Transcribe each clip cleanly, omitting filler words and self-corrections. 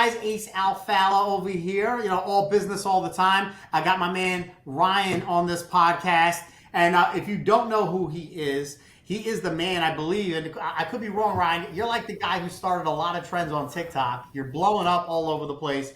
guys? Ace Alfala over here. All business all the time. I got my man Ryan on this podcast. And if you don't know who he is the man, I believe, and I could be wrong, Ryan. You're like the guy who started a lot of trends on TikTok. You're blowing up all over the place.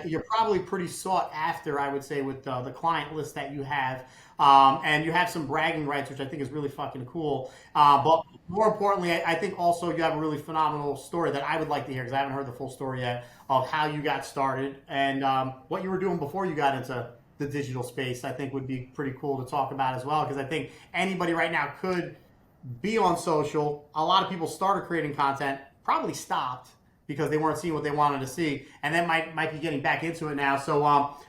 You're probably pretty sought after, I would say, with the client list that you have. And you have some bragging rights, which I think is really fucking cool. But more importantly, I think also you have a really phenomenal story that I would like to hear, because I haven't heard the full story yet, of how you got started and what you were doing before you got into the digital space. I think would be pretty cool to talk about as well, because I think anybody right now could be on social. A lot of people started creating content, probably stopped because they weren't seeing what they wanted to see, and then might be getting back into it now. So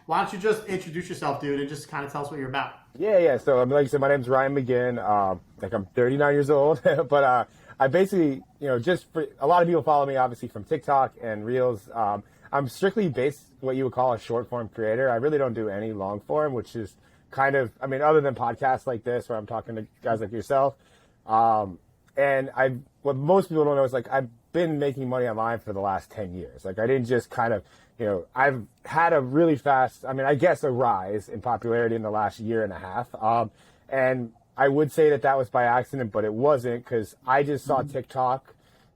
why don't you just introduce yourself, dude, and just kind of tell us what you're about. Yeah. So like I said, my name's Ryan McGinn. I'm 39 years old, but I basically, just for a lot of people follow me obviously from TikTok and Reels. I'm strictly based what you would call a short form creator. I really don't do any long form, which is kind of, other than podcasts like this where I'm talking to guys like yourself. And what most people don't know is I've been making money online for the last 10 years. I didn't just kind of, I've had a really fast, I guess a rise in popularity in the last year and a half. And I would say that was by accident, but it wasn't, because I just saw TikTok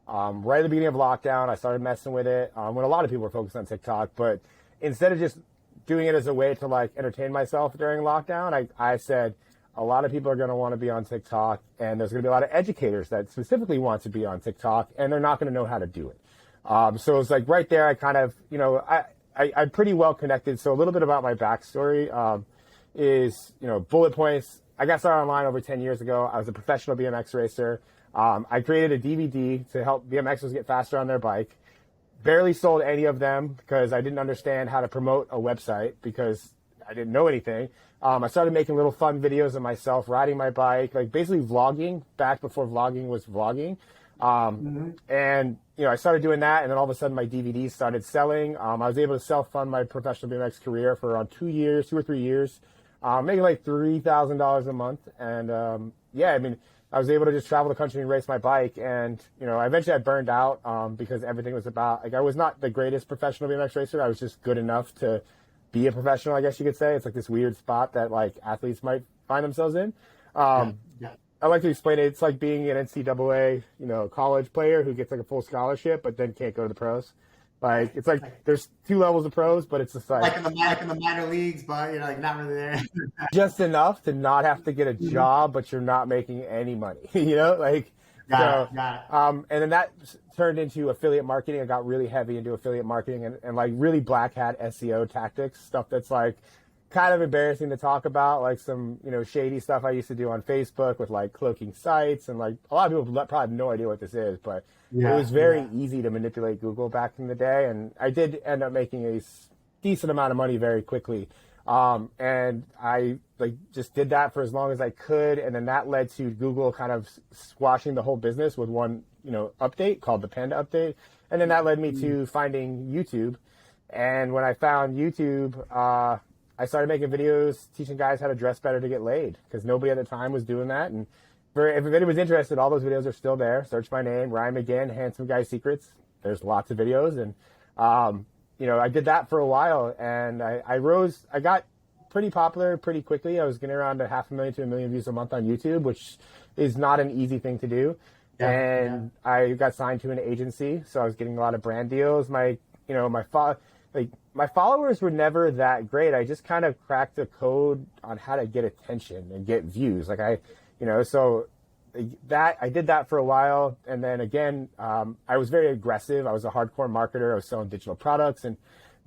right at the beginning of lockdown. I started messing with it when a lot of people were focused on TikTok, but instead of just doing it as a way to entertain myself during lockdown, I said, a lot of people are going to want to be on TikTok, and there's going to be a lot of educators that specifically want to be on TikTok, and they're not going to know how to do it. So it's right there, I kind of, I'm pretty well connected. So a little bit about my backstory is, bullet points. I got started online over 10 years ago. I was a professional BMX racer. I created a DVD to help BMXers get faster on their bike. Barely sold any of them because I didn't understand how to promote a website, because I didn't know anything. I started making little fun videos of myself riding my bike, basically vlogging back before vlogging was vlogging. And, I started doing that, and then all of a sudden my DVDs started selling. I was able to self-fund my professional BMX career for around 2 or 3 years, making $3,000 a month. And, I was able to just travel the country and race my bike. And, eventually I burned out because everything was about, I was not the greatest professional BMX racer. I was just good enough to be a professional, I guess you could say. It's this weird spot that athletes might find themselves in. Yeah. I like to explain it. It's like being an NCAA, college player who gets a full scholarship, but then can't go to the pros. It's there's 2 levels of pros, but it's just in the minor leagues, but not really there. Just enough to not have to get a job, but you're not making any money. Got it. And then that turned into affiliate marketing. I got really heavy into affiliate marketing and really black hat SEO tactics, stuff that's kind of embarrassing to talk about, some, shady stuff I used to do on Facebook with cloaking sites. And a lot of people probably have no idea what this is, but it was very easy to manipulate Google back in the day. And I did end up making a decent amount of money very quickly. And I just did that for as long as I could. And then that led to Google kind of squashing the whole business with one, update called the Panda update. And then that led me to finding YouTube. And when I found YouTube, I started making videos teaching guys how to dress better to get laid, because nobody at the time was doing that. And if anyone's interested, all those videos are still there. Search my name, Ryan McGinn, Handsome Guy Secrets. There's lots of videos. And, I did that for a while, and I got pretty popular pretty quickly. I was getting around 500,000 to 1 million views a month on YouTube, which is not an easy thing to do. I got signed to an agency, so I was getting a lot of brand deals. My followers were never that great. I just kind of cracked the code on how to get attention and get views. So that I did that for a while. And then again, I was very aggressive. I was a hardcore marketer. I was selling digital products, and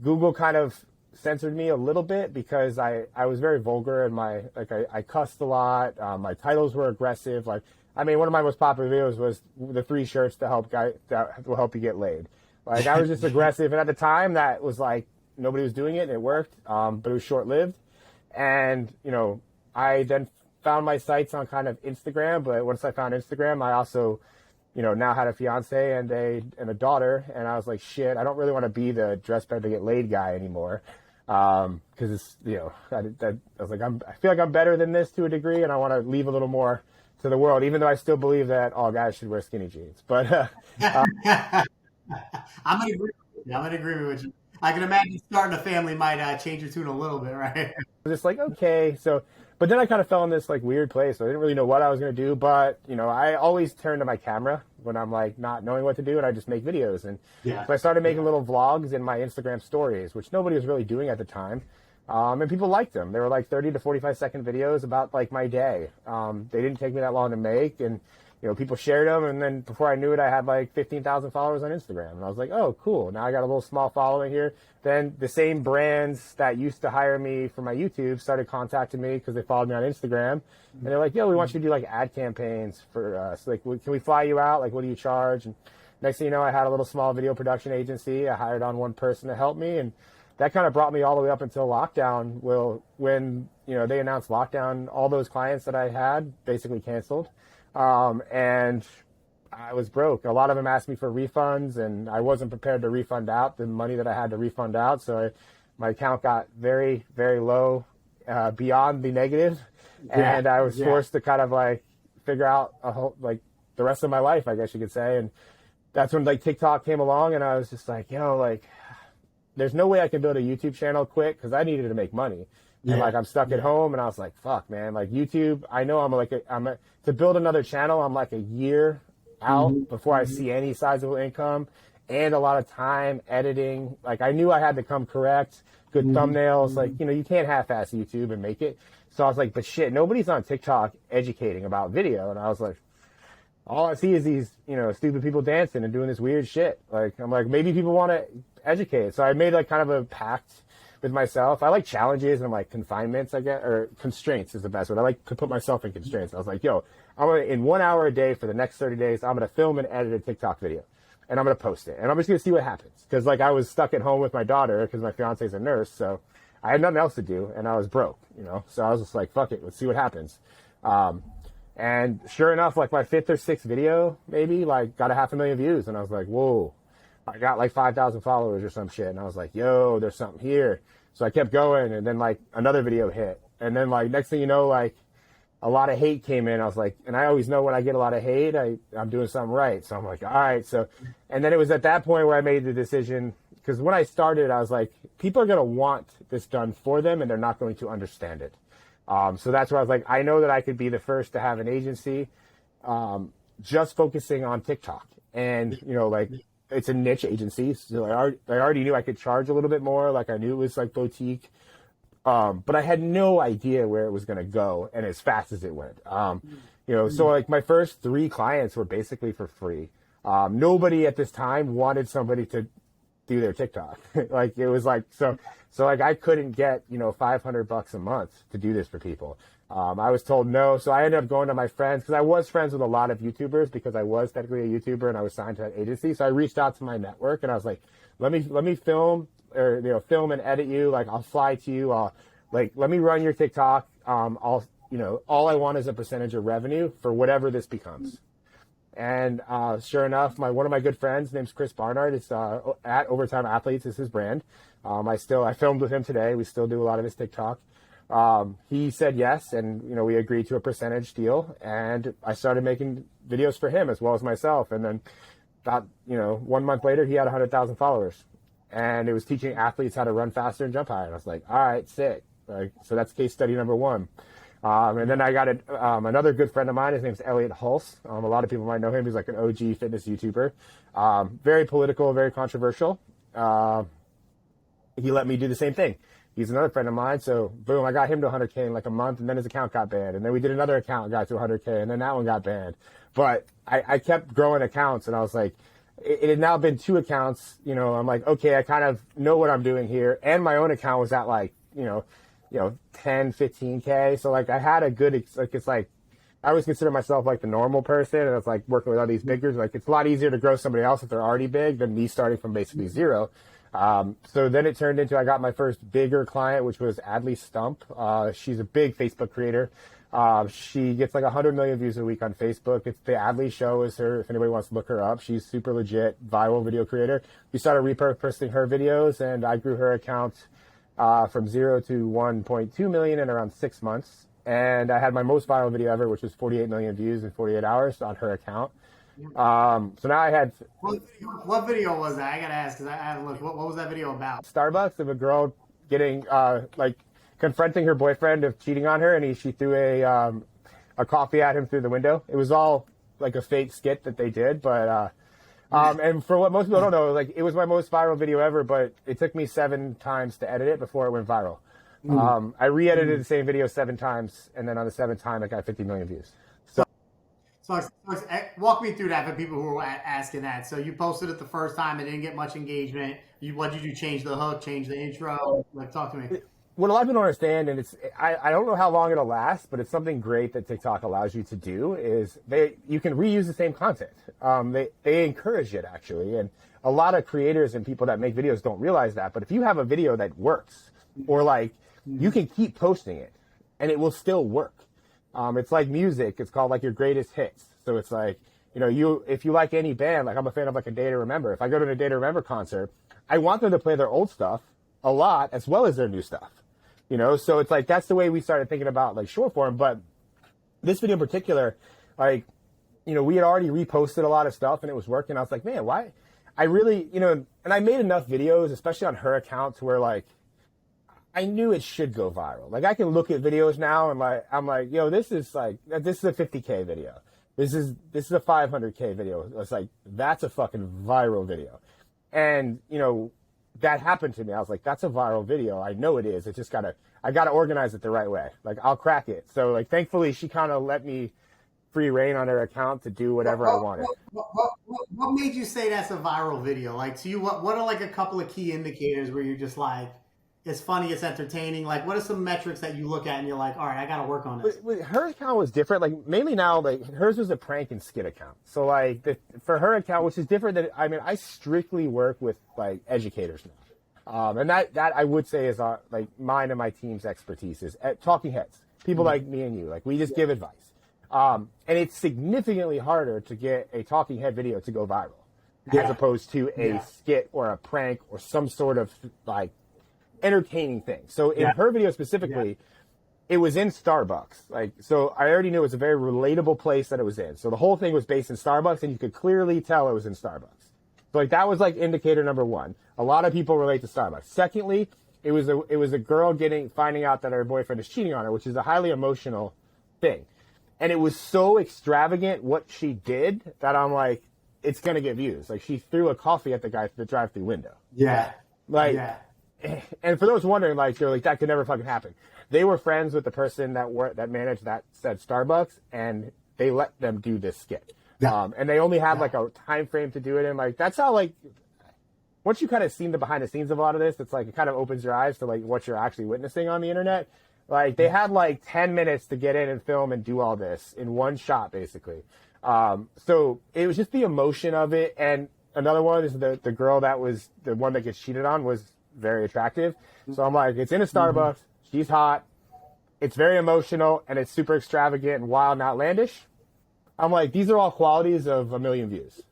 Google kind of censored me a little bit because I was very vulgar, and I cussed a lot. My titles were aggressive. One of my most popular videos was the 3 shirts that will help you get laid. I was just aggressive. And at the time that was nobody was doing it, and it worked. But it was short lived. And, I then found my sights on kind of Instagram. But once I found Instagram, I also, now had a fiance and a daughter. And I was like, shit, I don't really want to be the dress better to get laid guy anymore. Cause it's, I was like, I feel like I'm better than this to a degree, and I want to leave a little more to the world, even though I still believe that all guys should wear skinny jeans. But, I'm gonna agree with Yeah, I'm in agreement with you. I can imagine starting a family might change your tune a little bit, right? was just like, okay. So, but then I kind of fell in this like weird place. So I didn't really know what I was going to do, but I always turn to my camera when I'm like not knowing what to do, and I just make videos. And Yeah. so I started making little vlogs in my Instagram stories, which nobody was really doing at the time. And people liked them. They were like 30 to 45-second videos about like my day. They didn't take me that long to make, and people shared them, and then before I knew it, I had like 15,000 followers on Instagram. And I was like, oh, cool. Now I got a little small following here. Then the same brands that used to hire me for my YouTube started contacting me because they followed me on Instagram. And they're like, yo, we want you to do like ad campaigns for us. Like, can we fly you out? Like, what do you charge? And next thing you know, I had a little small video production agency. I hired on one person to help me. And that kind of brought me all the way up until lockdown. Well, when, they announced lockdown, all those clients that I had basically canceled. And I was broke. A lot of them asked me for refunds, and I wasn't prepared to refund out the money that I had to refund out. So my account got very, very low, beyond the negative. And I was forced to kind of like figure out the rest of my life, I guess you could say. And that's when like TikTok came along, and I was just like, there's no way I can build a YouTube channel quick because I needed to make money. And like I'm stuck at home, and I was like, fuck, man, like YouTube, I know to build another channel, I'm like a year out before I see any sizable income and a lot of time editing. Like I knew I had to come correct, good thumbnails, like, you can't half-ass YouTube and make it. So I was like, but shit, nobody's on TikTok educating about video. And I was like, all I see is these, stupid people dancing and doing this weird shit. Like, I'm like, maybe people want to educate. So I made like kind of a pact with myself. I like challenges and like confinements, I guess, or constraints is the best word. I like to put myself in constraints. I was like, in 1 hour a day for the next 30 days, I'm going to film and edit a TikTok video, and I'm going to post it. And I'm just going to see what happens. Cause like I was stuck at home with my daughter because my fiance's a nurse. So I had nothing else to do, and I was broke, so I was just like, fuck it. Let's see what happens. And sure enough, like my 5th or 6th video, maybe like got 500,000 views. And I was like, whoa, I got like 5,000 followers or some shit. And I was like, yo, there's something here. So I kept going, and then like another video hit. And then like next thing you know, like a lot of hate came in. I was like, and I always know when I get a lot of hate, I'm doing something right. So I'm like, all right. So, and then it was at that point where I made the decision, because when I started, I was like, people are going to want this done for them, and they're not going to understand it. So that's where I was like, I know that I could be the first to have an agency, just focusing on TikTok. And, like it's a niche agency. So I already knew I could charge a little bit more. Like I knew it was like boutique. But I had no idea where it was going to go and as fast as it went. So like my first 3 clients were basically for free. Nobody at this time wanted somebody to do their TikTok. Like it was like, so like I couldn't get, $500 a month to do this for people. I was told no. So I ended up going to my friends, because I was friends with a lot of YouTubers, because I was technically a YouTuber and I was signed to that agency. So I reached out to my network, and I was like, let me film, or, film and edit you. Like I'll fly to you. Let me run your TikTok. All I want is a percentage of revenue for whatever this becomes. And sure enough, one of my good friends, name's Chris Barnard, is at Overtime Athletes is his brand. I filmed with him today. We still do a lot of his TikTok. He said yes, and we agreed to a percentage deal, and I started making videos for him as well as myself. And then about 1 month later, he had 100,000 followers, and it was teaching athletes how to run faster and jump higher. And I was like, all right, sick. So that's case study number 1. And then I got another good friend of mine. His name's Elliot Hulse. A lot of people might know him. He's like an OG fitness YouTuber. Very political, very controversial. He let me do the same thing. He's another friend of mine. So boom, I got him to 100K in like a month, and then his account got banned. And then we did another account, got to 100K, and then that one got banned. But I kept growing accounts, and I was like, it had now been 2 accounts. I'm like, okay, I kind of know what I'm doing here. And my own account was at like, 10, 15K. So like I had a good, it's like, I always consider myself like the normal person, and it's like working with all these biggers. Like it's a lot easier to grow somebody else if they're already big than me starting from basically zero. So then it turned into, I got my first bigger client, which was Adley Stump. She's a big Facebook creator. She gets like 100 million views a week on Facebook. It's the Adley Show is her, if anybody wants to look her up. She's super legit, viral video creator. We started repurposing her videos, and I grew her account from 0 to 1.2 million in around 6 months. And I had my most viral video ever, which was 48 million views in 48 hours on her account. So now I had What video was that? I gotta ask because I haven't looked. What was that video about? Starbucks of a girl getting like confronting her boyfriend of cheating on her, and she threw a coffee at him through the window. It was all like a fake skit that they did, but and for what most people don't know, like it was my most viral video ever, but it took me 7 times to edit it before it went viral. I re-edited the same video 7 times, and then on the 7th time, it got 50 million views. So walk me through that for people who are asking that. So you posted it the first time, it didn't get much engagement. What did you change the hook, change the intro? Like, talk to me. What a lot of people don't understand, and I don't know how long it'll last, but it's something great that TikTok allows you to do is you can reuse the same content. They encourage it actually, and a lot of creators and people that make videos don't realize that. But if you have a video that works, or like you can keep posting it, and it will still work. It's like music. It's called like your greatest hits. So it's like, if you like any band, like I'm a fan of like a Day to Remember. If I go to a Day to Remember concert, I want them to play their old stuff a lot as well as their new stuff. So it's like, that's the way we started thinking about like short form. But this video in particular, like, we had already reposted a lot of stuff and it was working. I was like, man, why? I really, and I made enough videos, especially on her account, to where like, I knew it should go viral. Like I can look at videos now and like, I'm like, this is a 50K video. This is a 500K video. It's like, that's a fucking viral video. And, that happened to me. I was like, that's a viral video. I know it is. I gotta organize it the right way. Like I'll crack it. So like, thankfully she kind of let me free reign on her account to do whatever I wanted. What made you say that's a viral video? Like to you, what are like a couple of key indicators where you're just like, it's funny, it's entertaining? Like what are some metrics that you look at and you're like, all right, I gotta work on this? Her account was different. Like mainly now, like hers was a prank and skit account. So like for her account, which is different than, I strictly work with like educators now. And that I would say is like mine and my team's expertise is at talking heads. People like me and you, like we just give advice. And it's significantly harder to get a talking head video to go viral as opposed to a skit or a prank or some sort of like entertaining thing. So in her video specifically, it was in Starbucks. Like, so I already knew it was a very relatable place that it was in. So the whole thing was based in Starbucks and you could clearly tell it was in Starbucks. So like that was like indicator number 1. A lot of people relate to Starbucks. Secondly, it was a girl finding out that her boyfriend is cheating on her, which is a highly emotional thing. And it was so extravagant what she did that I'm like, it's gonna get views. Like she threw a coffee at the guy through the drive-through window. Yeah. Like and for those wondering, like they're like, that could never fucking happen. They were friends with the person that managed that said Starbucks, and they let them do this skit. And they only had like a time frame to do it in. Like that's how like once you kind of seen the behind the scenes of a lot of this, it's like it kind of opens your eyes to like what you're actually witnessing on the internet. Like they had like 10 minutes to get in and film and do all this in one shot, basically. So it was just the emotion of it. And another one is the girl that was the one that gets cheated on was very attractive. So I'm like, it's in a Starbucks. She's hot. It's very emotional and it's super extravagant and wild and outlandish. I'm like, these are all qualities of 1 million views.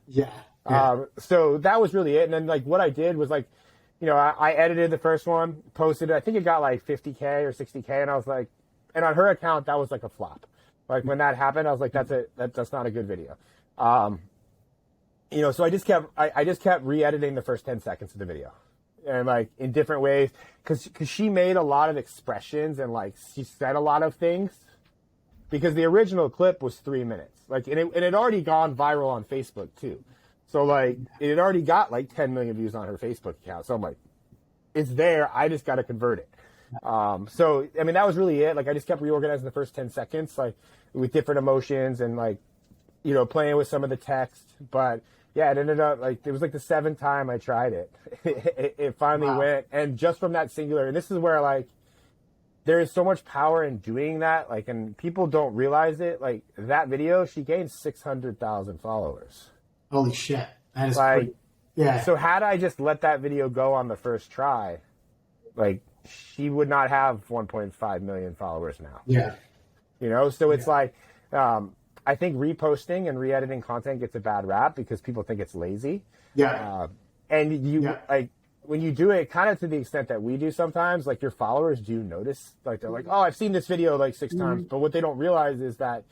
So that was really it. And then like what I did was like, I edited the first one, posted it. I think it got like 50K or 60K. And I was like, and on her account, that was like a flop. Like when that happened, I was like, that's not a good video. So I just kept re-editing the first 10 seconds of the video. And like in different ways, because she made a lot of expressions and like she said a lot of things, because the original clip was 3 minutes, like and it had already gone viral on Facebook too, so like it had already got like 10 million views on her Facebook account. So I'm like, it's there, I just got to convert it. So that was really it. Like I just kept reorganizing the first 10 seconds, like with different emotions and like playing with some of the text, but. Yeah, it ended up like it was like the 7th time I tried it. It finally went, and just from that singular, and this is where like there is so much power in doing that, like, and people don't realize it. Like that video, she gained 600,000 followers. Holy shit! That is like, pretty, yeah. So had I just let that video go on the first try, like she would not have 1.5 million followers now. Yeah. So it's like. I think reposting and re-editing content gets a bad rap because people think it's lazy. And like when you do it kind of to the extent that we do sometimes, like your followers do notice, like they're like, oh, I've seen this video like 6 times. But what they don't realize is that,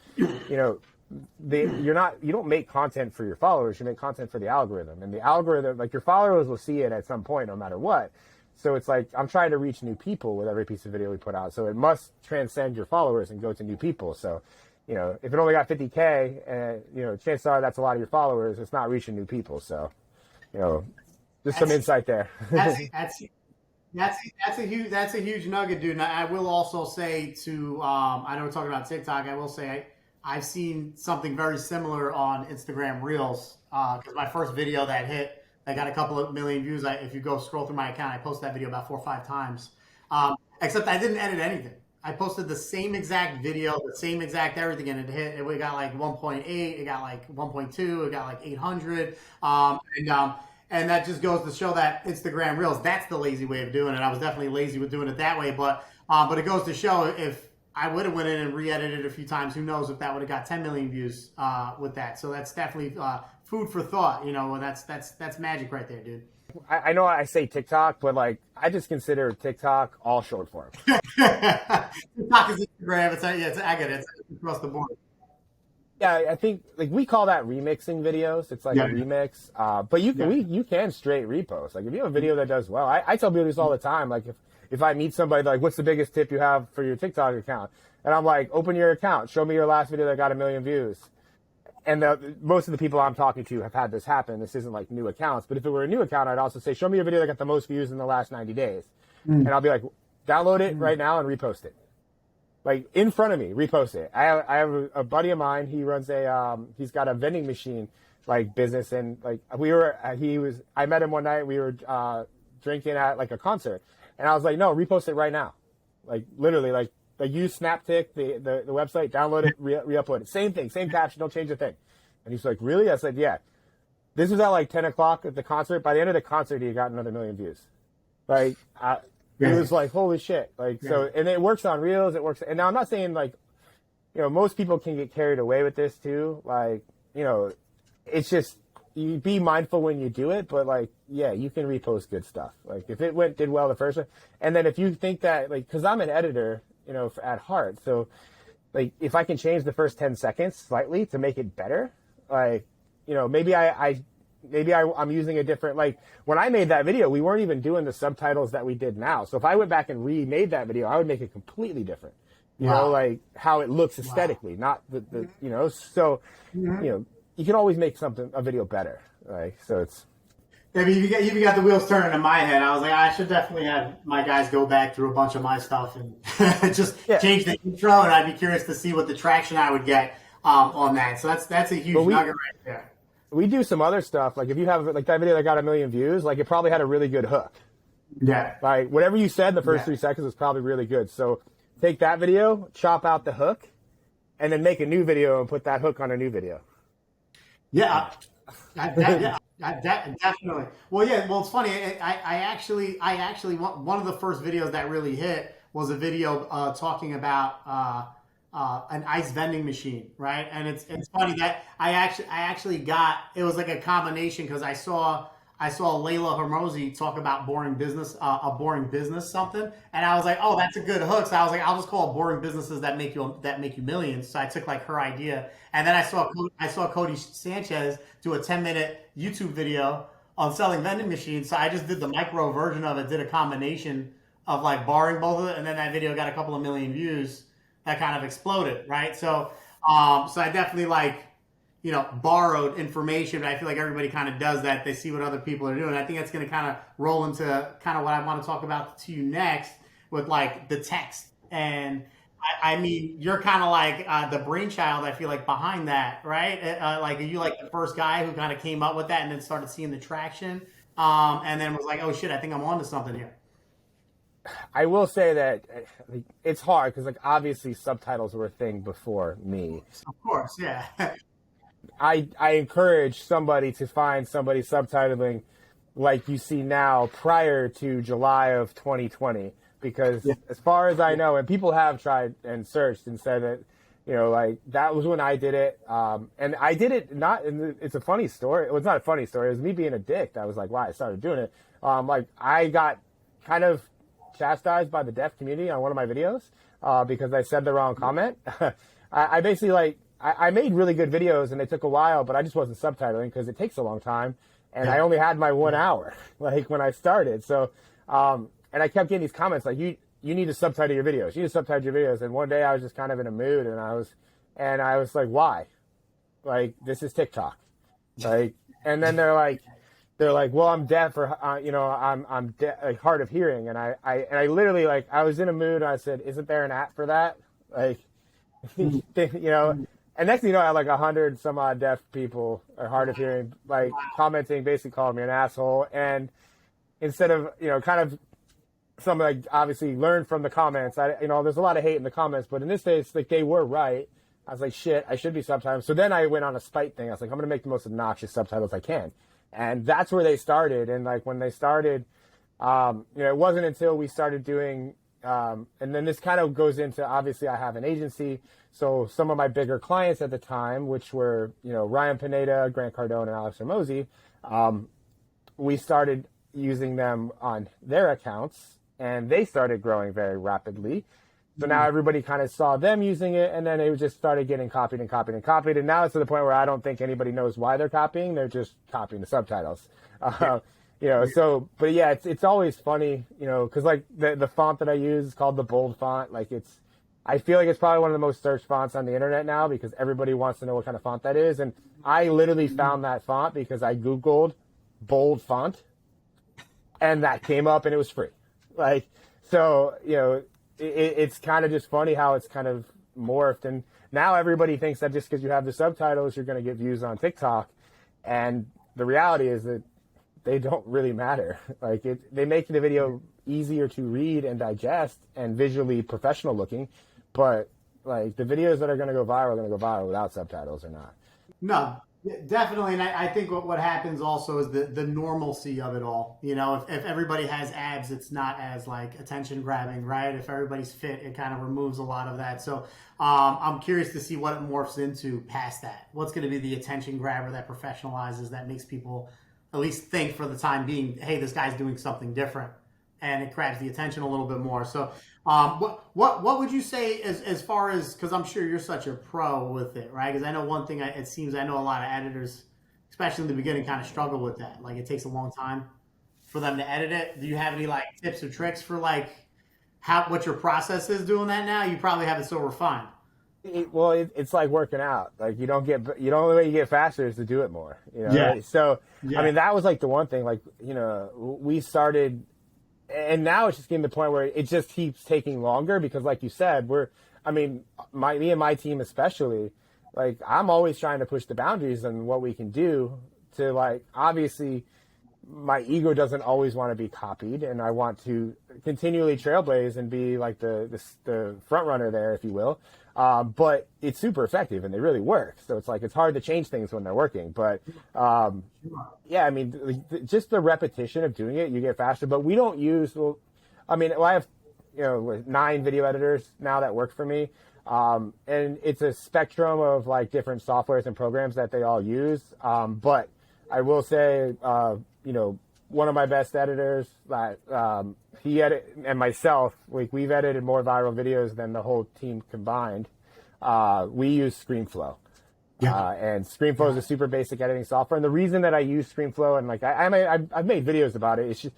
you don't make content for your followers, you make content for the algorithm. And the algorithm, like your followers will see it at some point no matter what. So it's like I'm trying to reach new people with every piece of video we put out. So it must transcend your followers and go to new people. So, if it only got 50K and, chances are that's a lot of your followers, it's not reaching new people. So, just some insight there. That's a huge nugget, dude. And I will also say to I know we're talking about TikTok. I will say I've seen something very similar on Instagram Reels because my first video that hit, I got a couple of million views. If you go scroll through my account, I posted that video about 4 or 5 times. Except I didn't edit anything. I posted the same exact video, the same exact everything, and it hit. It got like 1.8. It got like 1.2. It got like 800. And that just goes to show that Instagram Reels, that's the lazy way of doing it. I was definitely lazy with doing it that way, but it goes to show if I would have went in and re-edited it a few times, who knows if that would have got 10 million views with that. So that's definitely food for thought. That's magic right there, dude. I know I say TikTok, but like I just consider TikTok all short form. TikTok is Instagram. I get it. It's across the board. Yeah, I think like we call that remixing videos. It's like a remix, but you can straight repost. Like if you have a video that does well, I tell people this all the time. Like if I meet somebody, like, what's the biggest tip you have for your TikTok account? And I'm like, open your account, show me your last video that got 1 million views. And most of the people I'm talking to have had this happen. This isn't like new accounts, but if it were a new account, I'd also say, show me your video that got the most views in the last 90 days. And I'll be like, download it right now and repost it. Like in front of me, repost it. I have a buddy of mine. He runs he's got a vending machine like business, and like I met him one night. We were drinking at like a concert, and I was like, no, repost it right now. Like literally, like use Snaptik, the website, download it, re-upload it. Same thing, same caption, don't change a thing. And he's like, really? I said, yeah. This was at like 10 o'clock at the concert. By the end of the concert, he got another 1 million views. Like, it was like, holy shit. Like, so, and it works on Reels. It works. And now I'm not saying like, most people can get carried away with this too. Like, it's just, you be mindful when you do it, but like, yeah, you can repost good stuff. Like if it did well the first one. And then if you think that, like, cause I'm an editor, at heart. So like, if I can change the first 10 seconds slightly to make it better, like, maybe I'm using a different, like when I made that video, we weren't even doing the subtitles that we did now. So if I went back and remade that video, I would make it completely different, you know, like how it looks aesthetically, not the so, you can always make a video better. Like, so it's. I mean, you got the wheels turning in my head. I was like, I should definitely have my guys go back through a bunch of my stuff and just change the intro. And I'd be curious to see what the traction I would get on that. So that's a huge nugget right there. We do some other stuff. Like if you have like that video that got 1 million views, like it probably had a really good hook. Yeah. Like whatever you said in the first 3 seconds was probably really good. So take that video, chop out the hook, and then make a new video and put that hook on a new video. Yeah. Definitely. Well, yeah. Well, it's funny. I actually one of the first videos that really hit was a video talking about an ice vending machine, right? And it's funny that I actually got, it was like a combination because I saw Layla Hermosi talk about boring business something, and I was like, oh, that's a good hook. So I was like, I'll just call it boring businesses that make you millions. So I took like her idea, and then I saw Cody Sanchez do a 10-minute YouTube video on selling vending machines. So I just did the micro version of it, did a combination of like borrowing both of it, and then that video got a couple of million views. That kind of exploded, right? So I definitely borrowed information, but I feel like everybody kind of does that. They see what other people are doing. I think that's going to kind of roll into kind of what I want to talk about to you next with like the text. And I mean, you're kind of like the brainchild, I feel like, behind that, right? Like, are you like the first guy who kind of came up with that and then started seeing the traction and then was like, oh shit, I think I'm onto something here? I will say that it's hard because, like, obviously subtitles were a thing before me. Of course, yeah. I encourage somebody to find somebody subtitling like you see now prior to July of 2020 because as far as I know, and people have tried and searched and said that, like that was when I did it. And I did it it's a funny story. Well, it's not a funny story. It was me being a dick. That was like why I started doing it. Like I got kind of chastised by the deaf community on one of my videos because I said the wrong comment. I basically I made really good videos and they took a while, but I just wasn't subtitling because it takes a long time. And I only had my 1 hour, like when I started. So, and I kept getting these comments like, you need to subtitle your videos. You need to subtitle your videos. And one day I was just kind of in a mood and I was like, why? Like, this is TikTok. Like, and then they're like, well, I'm deaf or, I'm like hard of hearing. And I literally, like, I was in a mood and I said, isn't there an app for that? Like, and next thing you know, I had like 100 some odd deaf people or hard of hearing, like commenting, basically calling me an asshole. And instead of, kind of some, like, obviously learn from the comments, there's a lot of hate in the comments, but in this case, like, they were right. I was like, shit, I should be subtitling. So then I went on a spite thing. I was like, I'm going to make the most obnoxious subtitles I can. And that's where they started. And like when they started, it wasn't until we started doing, and then this kind of goes into, obviously I have an agency. So some of my bigger clients at the time, which were, Ryan Pineda, Grant Cardone, and Alex Hermosi, we started using them on their accounts and they started growing very rapidly. So now everybody kind of saw them using it, and then it just started getting copied and copied and copied. And now it's to the point where I don't think anybody knows why they're copying. They're just copying the subtitles. So, but yeah, it's always funny, because like the font that I use is called the bold font. Like I feel like it's probably one of the most searched fonts on the internet now because everybody wants to know what kind of font that is. And I literally found that font because I Googled bold font and that came up and it was free. Like, so, it's kind of just funny how it's kind of morphed. And now everybody thinks that just because you have the subtitles, you're going to get views on TikTok. And the reality is that they don't really matter. Like they make the video easier to read and digest and visually professional looking. But like the videos that are going to go viral are going to go viral without subtitles or not. No, definitely. And I think what happens also is the normalcy of it all. If everybody has abs, it's not as like attention grabbing, right? If everybody's fit, it kind of removes a lot of that. So I'm curious to see what it morphs into past that. What's going to be the attention grabber that professionalizes, that makes people at least think for the time being, hey, this guy's doing something different, and it grabs the attention a little bit more. So what would you say as far as, because I'm sure you're such a pro with it, right? Because I know one thing, it seems I know a lot of editors, especially in the beginning, kind of struggle with that. Like it takes a long time for them to edit it. Do you have any like tips or tricks for like what your process is doing that now? You probably have it so refined. It's like working out. Like the only way you get faster is to do it more. Yeah. So yeah. I mean, that was like the one thing. Like we started, and now it's just getting to the point where it just keeps taking longer because, like you said, me and my team especially, like I'm always trying to push the boundaries on what we can do. To like, obviously, my ego doesn't always want to be copied, and I want to continually trailblaze and be like the front runner there, if you will. But it's super effective and they really work. So it's like, it's hard to change things when they're working. But, yeah, I mean, just the repetition of doing it, you get faster, but we don't use, I have, 9 video editors now that work for me. And it's a spectrum of like different softwares and programs that they all use. But I will say, one of my best editors, and myself, we've edited more viral videos than the whole team combined. We use ScreenFlow. Yeah. And ScreenFlow is a super basic editing software. And the reason that I use ScreenFlow, and like I've made videos about it,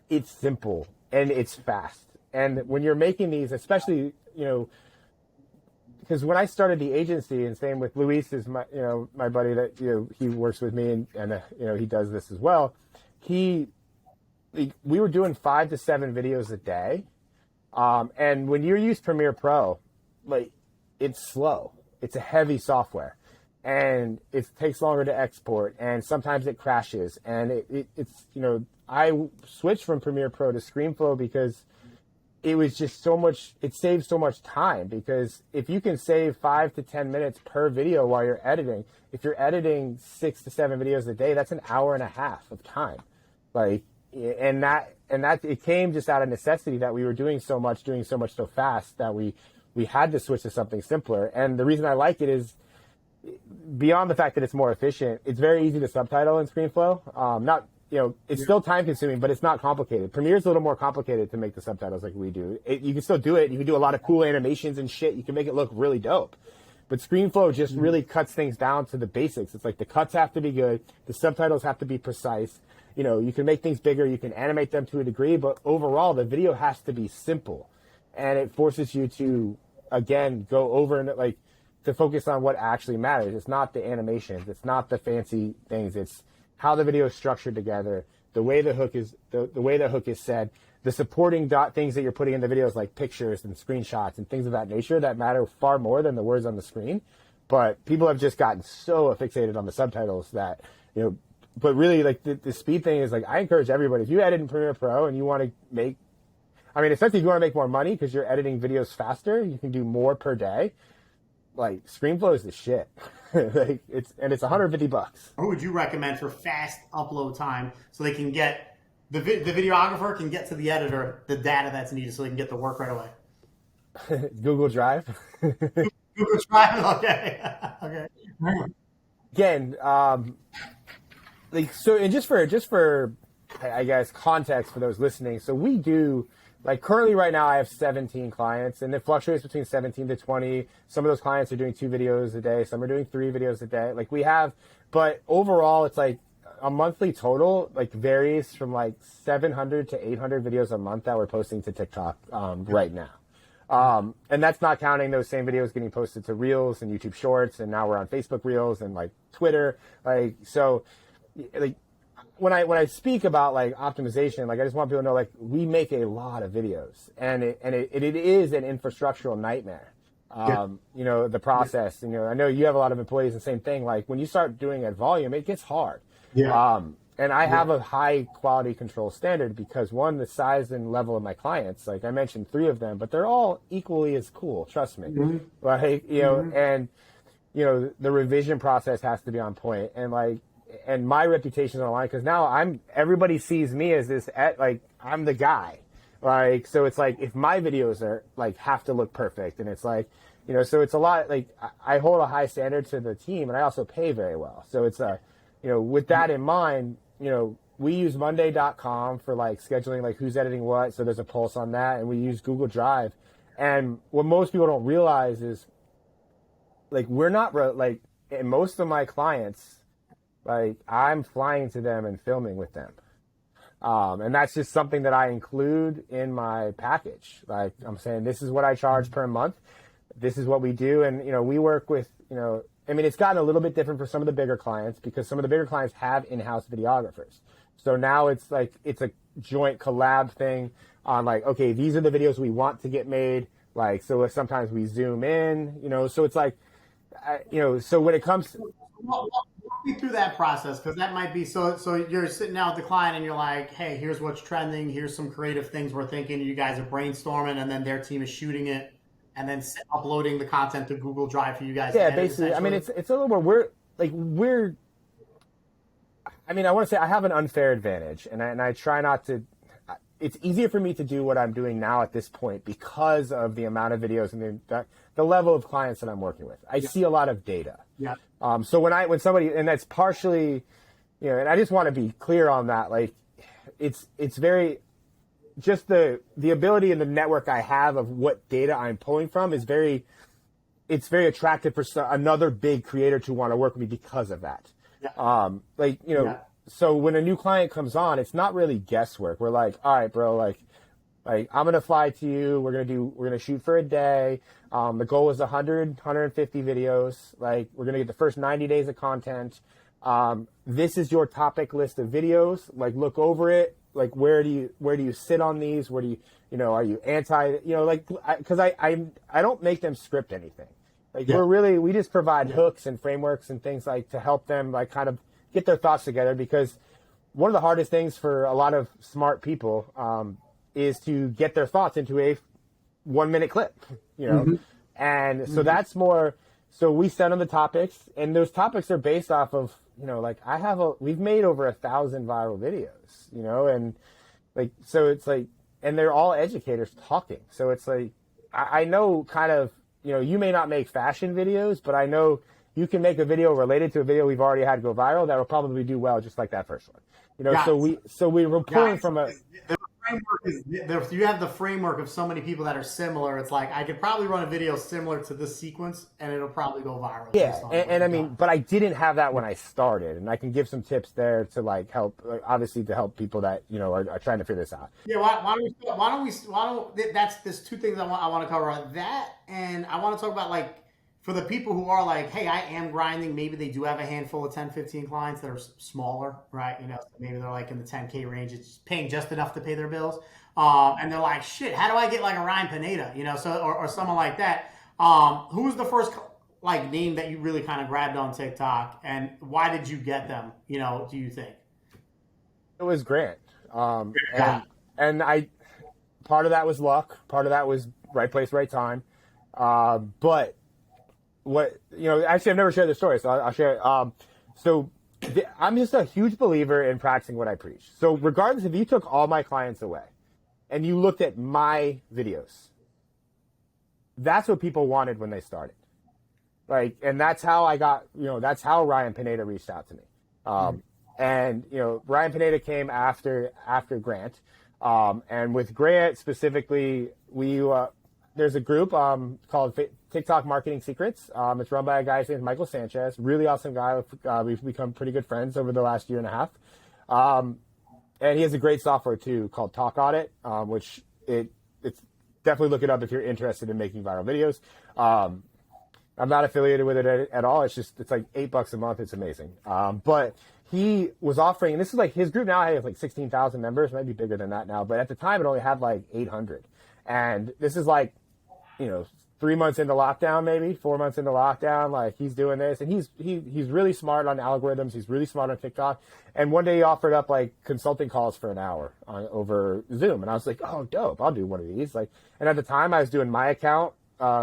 it's simple and it's fast. And when you're making these, especially, because when I started the agency, and same with Luis is my buddy that, he works with me and he does this as well. We were doing 5 to 7 videos a day. And when you use Premiere Pro, like it's slow. It's a heavy software and it takes longer to export and sometimes it crashes. And it's, I switched from Premiere Pro to ScreenFlow because it was just so much, it saves so much time, because if you can save 5 to 10 minutes per video while you're editing, if you're editing 6 to 7 videos a day, that's an hour and a half of time. Like, and that it came just out of necessity that we were doing so much so fast that we had to switch to something simpler. And the reason I like it is, beyond the fact that it's more efficient, it's very easy to subtitle in ScreenFlow. It's still time consuming, but it's not complicated. Premiere's a little more complicated to make the subtitles like we do. You can still do it. You can do a lot of cool animations and shit. You can make it look really dope. But ScreenFlow just really cuts things down to the basics. It's like the cuts have to be good, the subtitles have to be precise. You know, you can make things bigger, you can animate them to a degree, but overall the video has to be simple. And it forces you to, again, go over and like to focus on what actually matters. It's not the animations, it's not the fancy things, it's how the video is structured together, the way the hook is said, the supporting things that you're putting in the videos like pictures and screenshots and things of that nature that matter far more than the words on the screen. But people have just gotten so fixated on the subtitles that, you know, but really like the speed thing is like, I encourage everybody, if you edit in Premiere Pro and you want to make, I mean, especially if you want to make more money because you're editing videos faster, you can do more per day. Like ScreenFlow is the shit. Like it's $150. Who would you recommend for fast upload time so they can get the videographer can get to the editor the data that's needed so they can get the work right away? Google Drive. Google Drive. Okay. Okay. Again, like so, and just for I guess context for those listening. So we do. Like currently right now I have 17 clients and it fluctuates between 17 to 20. Some of those clients are doing 2 videos a day. Some are doing 3 videos a day. Like we have, but overall it's like a monthly total like varies from like 700 to 800 videos a month that we're posting to TikTok right now. And that's not counting those same videos getting posted to Reels and YouTube Shorts. And now we're on Facebook Reels and like Twitter. Like, so like, when I speak about like optimization, like I just want people to know like we make a lot of videos and it is an infrastructural nightmare. You know, the process, you know, I know you have a lot of employees, the same thing. Like when you start doing at volume, it gets hard. And I have a high quality control standard because one, the size and level of my clients, like I mentioned 3 of them, but they're all equally as cool. Trust me. Like, you know, and you know, the revision process has to be on point and like, and my reputation is on the line because now everybody sees me as this, like I'm the guy. Like, so it's like, if my videos are like, have to look perfect and it's like, you know, so it's a lot, like I hold a high standard to the team and I also pay very well. So it's you know, with that in mind, you know, we use monday.com for like scheduling, like who's editing what. So there's a pulse on that. And we use Google Drive. And what most people don't realize is like, we're not like, in most of my clients, like I'm flying to them and filming with them. And that's just something that I include in my package. Like I'm saying, this is what I charge per month. This is what we do. And, you know, we work with, you know, I mean, it's gotten a little bit different for some of the bigger clients because some of the bigger clients have in-house videographers. So now it's like, it's a joint collab thing on like, okay, these are the videos we want to get made. Like, so sometimes we zoom in, you know, so it's like, you know, so when it comes to, Walk me through that process because that might be so you're sitting down with the client and you're like, hey, here's what's trending, here's some creative things we're thinking, you guys are brainstorming and then their team is shooting it and then uploading the content to Google Drive for you guys to edit, basically. I mean, it's a little more we're I mean, I want to say I have an unfair advantage and I try not to. It's easier for me to do what I'm doing now at this point because of the amount of videos and the level of clients that I'm working with. I see a lot of data. So when somebody, and that's partially, you know, and I just want to be clear on that, like it's very, just the ability and the network I have of what data I'm pulling from is it's very attractive for another big creator to want to work with me because of that. Like, you know, so when a new client comes on, it's not really guesswork. We're like, all right, bro, like I'm going to fly to you. We're going to shoot for a day. The goal is 150 videos. Like we're going to get the first 90 days of content. This is your topic list of videos. Like look over it. Like where do you sit on these? Where do you know, are you anti, you know, like, cause I don't make them script anything. Like we just provide hooks and frameworks and things like to help them like kind of get their thoughts together because one of the hardest things for a lot of smart people, is to get their thoughts into a 1-minute clip, you know? And so that's more, so we send them the topics and those topics are based off of, you know, like we've made over 1,000 viral videos, you know, and like, so it's like, and they're all educators talking. So it's like, I know kind of, you know, you may not make fashion videos, but I know you can make a video related to a video we've already had go viral that will probably do well, just like that first one. You know, so we were pulling from a. The framework you have the framework of so many people that are similar. It's like I could probably run a video similar to this sequence, and it'll probably go viral Yeah, based on what and I you've mean, done. but I didn't have that when I started, and I can give some tips there to like help, like, obviously to help people that are trying to figure this out. Yeah, why don't that's there's two things I want to cover on that, and I want to talk about like for the people who are like, hey, I am grinding. Maybe they do have a handful of 10, 15 clients that are smaller, right? So maybe they're like in the 10K range. It's paying just enough to pay their bills, and they're like, shit, how do I get like a Ryan Pineda, so or someone like that? Who's the first like name that you really kind of grabbed on TikTok, and why did you get them? Do you think? It was Grant, Yeah. and I part of that was luck, part of that was right place, right time, but what actually I've never shared this story, so I'll share it. So I'm just a huge believer in practicing what I preach. So regardless if you took all my clients away and you looked at my videos, that's what people wanted when they started. Like, and that's how I got, that's how Ryan Pineda reached out to me. And Ryan Pineda came after Grant. And with Grant specifically, there's a group called TikTok Marketing Secrets. It's run by a guy named Michael Sanchez, really awesome guy. We've become pretty good friends over the last year and a half. And he has a great software too called Talk Audit, which it's definitely look it up if you're interested in making viral videos. I'm not affiliated with it at all. It's like $8 a month. It's amazing. But he was offering, and this is like his group now has like 16,000 members, might be bigger than that now. But at the time, it only had like 800. And this is like, 3 months into lockdown, maybe 4 months into lockdown. Like he's doing this, and he's really smart on algorithms. He's really smart on TikTok. And one day he offered up like consulting calls for an hour over Zoom, and I was like, oh, dope! I'll do one of these. Like, and at the time I was doing my account,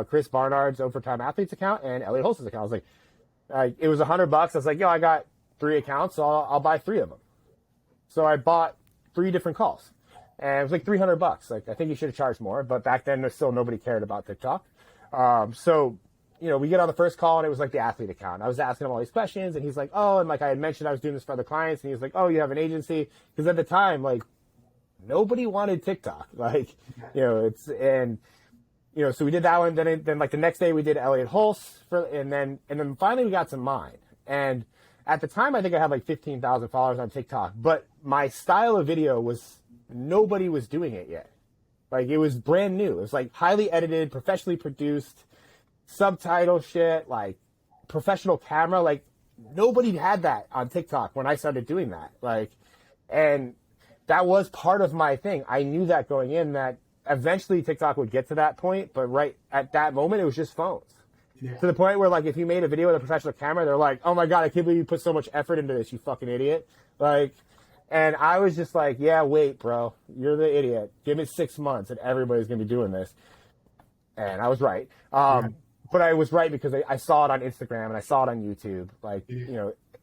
Chris Barnard's Overtime Athletes account, and Elliot Holst's account. I was like, it was $100. I was like, yo, I got 3 accounts, so I'll buy 3 of them. So I bought 3 different calls, and it was like $300. Like I think you should have charged more, but back then there's still nobody cared about TikTok. So we get on the first call, and it was like the athlete account. I was asking him all these questions, and he's like, oh, and like I had mentioned I was doing this for other clients, and he was like, oh, you have an agency? Because at the time, like nobody wanted TikTok. Like, so we did that one. Then like the next day we did Elliot Holst and then finally we got to mine. And at the time, I think I had like 15,000 followers on TikTok, but my style of video nobody was doing it yet. Like it was brand new. It was like highly edited, professionally produced, subtitle shit, like professional camera. Like nobody had that on TikTok when I started doing that. Like, and that was part of my thing. I knew that going in, that eventually TikTok would get to that point, but right at that moment, it was just phones. Yeah. To the point where like if you made a video with a professional camera, they're like, oh my God, I can't believe you put so much effort into this, you fucking idiot. Like, and I was just like, yeah, wait, bro, you're the idiot. Give it 6 months and everybody's going to be doing this. And I was right. But I was right because I saw it on Instagram and I saw it on YouTube. Like,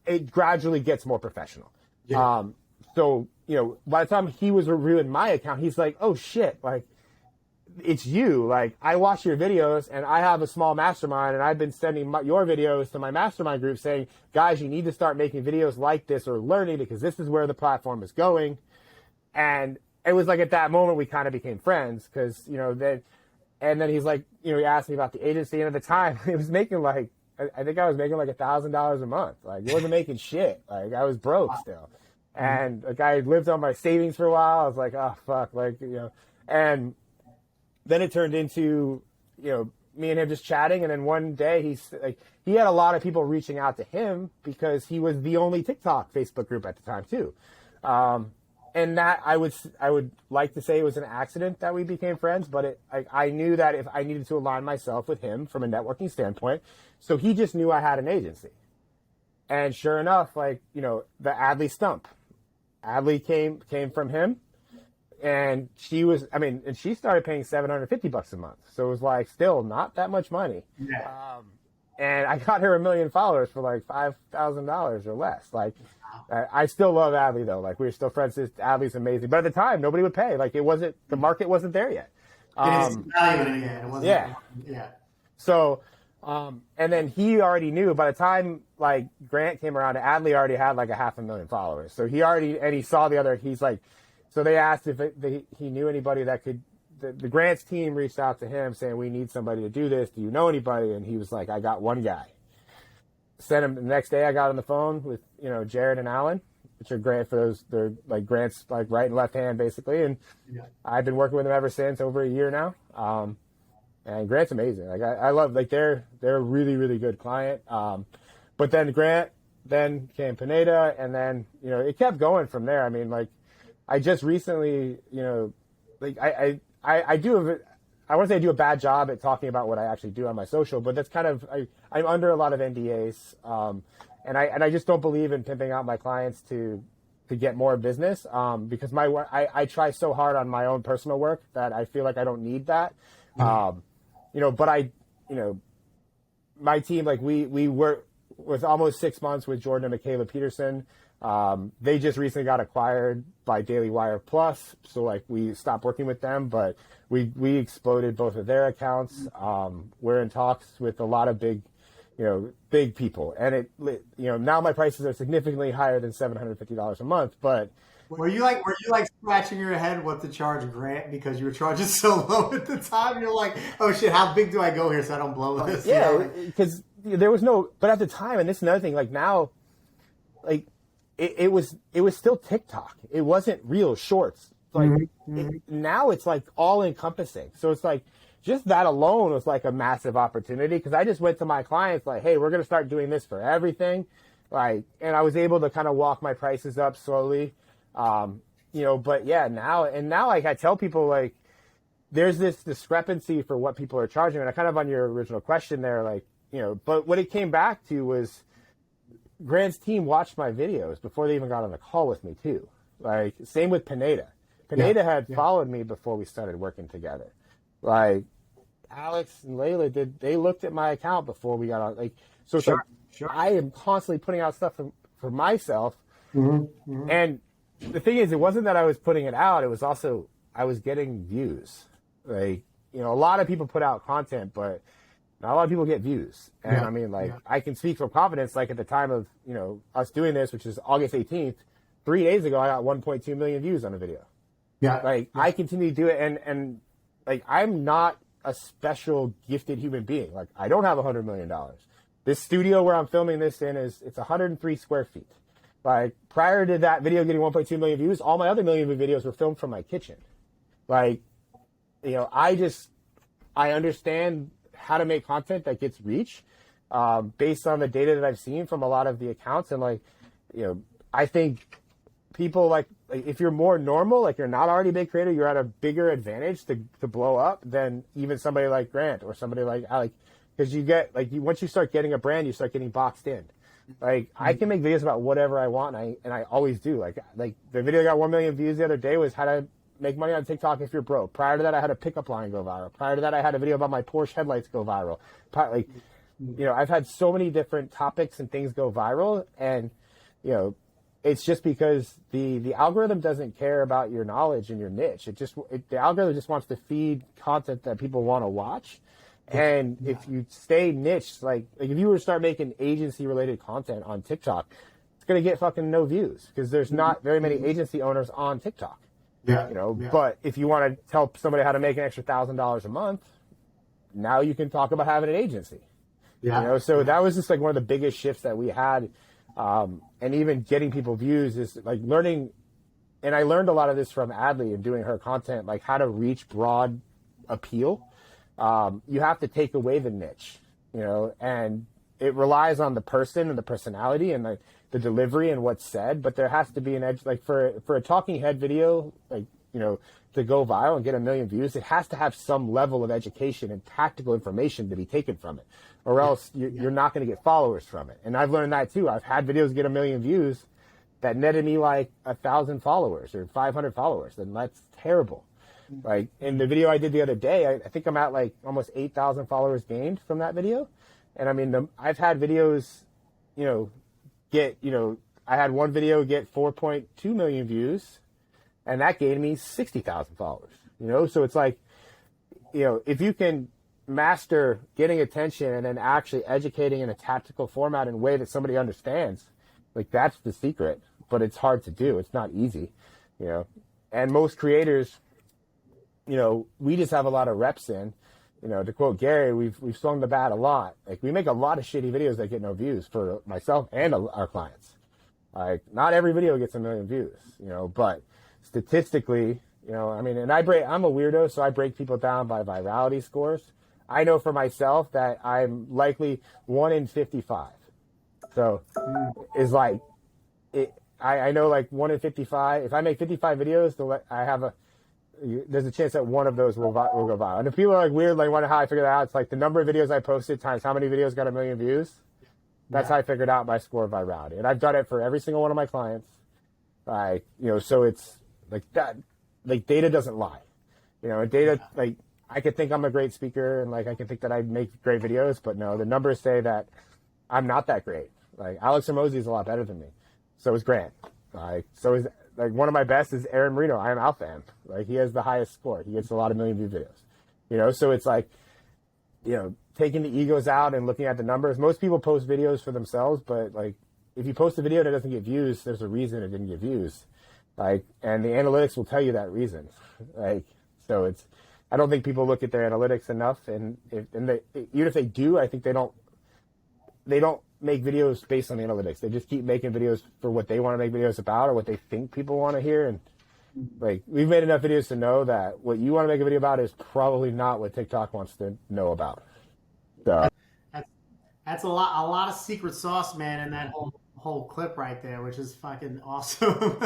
it gradually gets more professional. Yeah. So, by the time he was reviewing my account, he's like, oh shit, like, it's you. Like, I watch your videos and I have a small mastermind, and I've been sending your videos to my mastermind group saying, guys, you need to start making videos like this or learning, because this is where the platform is going. And it was like at that moment we kind of became friends, because, and then he's like, he asked me about the agency, and at the time it was making like, I think I was making like $1,000 a month. Like, it wasn't making shit. Like, I was broke still. And like I lived on my savings for a while. I was like, oh fuck, like, and then it turned into, me and him just chatting. And then one day he had a lot of people reaching out to him because he was the only TikTok Facebook group at the time too. And that I would like to say it was an accident that we became friends, but I knew that if I needed to align myself with him from a networking standpoint, so he just knew I had an agency. And sure enough, like, the Adley stump, Adley came from him. And she started paying $750 a month. So it was like still not that much money. Yeah. And I got her 1 million followers for like $5,000 or less. Like, I still love Adley though. Like, we're still friends. Adley's amazing. But at the time, nobody would pay. Like, the market wasn't there yet. Yeah. Yeah. So, and then he already knew by the time like Grant came around, Adley already had like 500,000 followers. So he saw the other, he's like, So they asked if he knew anybody that could. The grants team reached out to him saying, we need somebody to do this. Do you know anybody? And he was like, I got one guy. Sent him the next day. I got on the phone with, Jared and Alan, which are grant for those. They're like grants, like right and left hand basically. And I've been working with them ever since, over a year now. And Grant's amazing. Like I love, like they're a really, really good client. But then Grant, then came Pineda, and then, it kept going from there. I mean, like I just recently, like I do, I want to say I do a bad job at talking about what I actually do on my social, but that's kind of, I'm under a lot of NDAs. And I just don't believe in pimping out my clients to get more business. Because I try so hard on my own personal work that I feel like I don't need that. But my team, like we work with almost 6 months with Jordan and Michaela Peterson. They just recently got acquired by Daily Wire Plus, so like we stopped working with them, but we exploded both of their accounts. We're in talks with a lot of big people, and now my prices are significantly higher than $750 a month. But were you like scratching your head what to charge Grant because you were charging so low at the time? You're like, oh shit, how big do I go here so I don't blow this? Yeah, because there was no. But at the time, and this is another thing. Like now, like. It was still TikTok. It wasn't real shorts. Like now it's like all encompassing. So it's like just that alone was like a massive opportunity, because I just went to my clients like, hey, we're going to start doing this for everything. Like, and I was able to kind of walk my prices up slowly. But yeah, now like I tell people, like there's this discrepancy for what people are charging. And I kind of, on your original question there, like, but what it came back to was, Grant's team watched my videos before they even got on the call with me too. Like same with Pineda. Pineda had followed me before we started working together. Like Alex and Layla they looked at my account before we got on. Like so, sure. I am constantly putting out stuff for myself. And the thing is, it wasn't that I was putting it out. It was also I was getting views. Like a lot of people put out content, but not a lot of people get views. And I mean, like, I can speak from confidence, like at the time of, us doing this, which is August 18th, 3 days ago, I got 1.2 million views on a video. I continue to do it. And like, I'm not a special gifted human being. Like, I don't have $100 million. This studio where I'm filming this in it's 103 square feet. Like, prior to that video getting 1.2 million views, all my other million videos were filmed from my kitchen. Like, I understand how to make content that gets reach, based on the data that I've seen from a lot of the accounts. And like, I think people like if you're more normal, like you're not already a big creator, you're at a bigger advantage to blow up than even somebody like Grant or somebody like Alec, because you get once you start getting a brand, you start getting boxed in. Like I can make videos about whatever I want, and I always do. Like the video that got 1 million views the other day was how to make money on TikTok if you're broke. Prior to that, I had a pickup line go viral. Prior to that, I had a video about my Porsche headlights go viral. I've had so many different topics and things go viral, and it's just because the algorithm doesn't care about your knowledge and your niche. The algorithm just wants to feed content that people want to watch. And if you stay niched, like if you were to start making agency related content on TikTok, it's gonna get fucking no views because there's not very many agency owners on TikTok. But if you want to tell somebody how to make an extra $1,000 a month, now you can talk about having an agency. So that was just like one of the biggest shifts that we had. And even getting people views is like learning. And I learned a lot of this from Adley and doing her content, like how to reach broad appeal. You have to take away the niche, and it relies on the person and the personality and the delivery and what's said, but there has to be an edge. Like for a talking head video, to go viral and get 1 million views, it has to have some level of education and tactical information to be taken from it, or else you're not going to get followers from it. And I've learned that too. I've had videos get 1 million views that netted me like 1,000 followers or 500 followers, and that's terrible. Like in the video I did the other day, I think I'm at like almost 8,000 followers gained from that video. And I mean, I've had videos, I had one video get 4.2 million views, and that gained me 60,000 followers, So it's like, if you can master getting attention and then actually educating in a tactical format in a way that somebody understands, like that's the secret, but it's hard to do. It's not easy, And most creators, we just have a lot of reps in. To quote Gary, we've swung the bat a lot. Like, we make a lot of shitty videos that get no views for myself and our clients. Like, not every video gets 1 million views, but statistically, and I'm a weirdo, so I break people down by virality scores. I know for myself that I'm likely 1 in 55. So it's like, I know, like, 1 in 55. If I make 55 videos, there's a chance that one of those will go viral. And if people are like weird, like wonder how I figured that out, it's like the number of videos I posted times how many videos got 1 million views. That's how I figured out my score of virality. And I've done it for every single one of my clients. So it's like that, like, data doesn't lie. And data, like, I could think I'm a great speaker and, like, I can think that I make great videos, but no, the numbers say that I'm not that great. Like, Alex Hormozy is a lot better than me. So is Grant. Like, one of my best is Aaron Marino. I am Alpha. Like, he has the highest score. He gets a lot of million view videos. So it's like, taking the egos out and looking at the numbers. Most people post videos for themselves, but, like, if you post a video that doesn't get views, there's a reason it didn't get views. Like, and the analytics will tell you that reason. Like, so I don't think people look at their analytics enough, and even if they do, I think they don't make videos based on the analytics. They just keep making videos for what they want to make videos about or what they think people want to hear. And, like, we've made enough videos to know that what you want to make a video about is probably not what TikTok wants to know about. So that's a lot of secret sauce, man, in that whole clip right there, which is fucking awesome.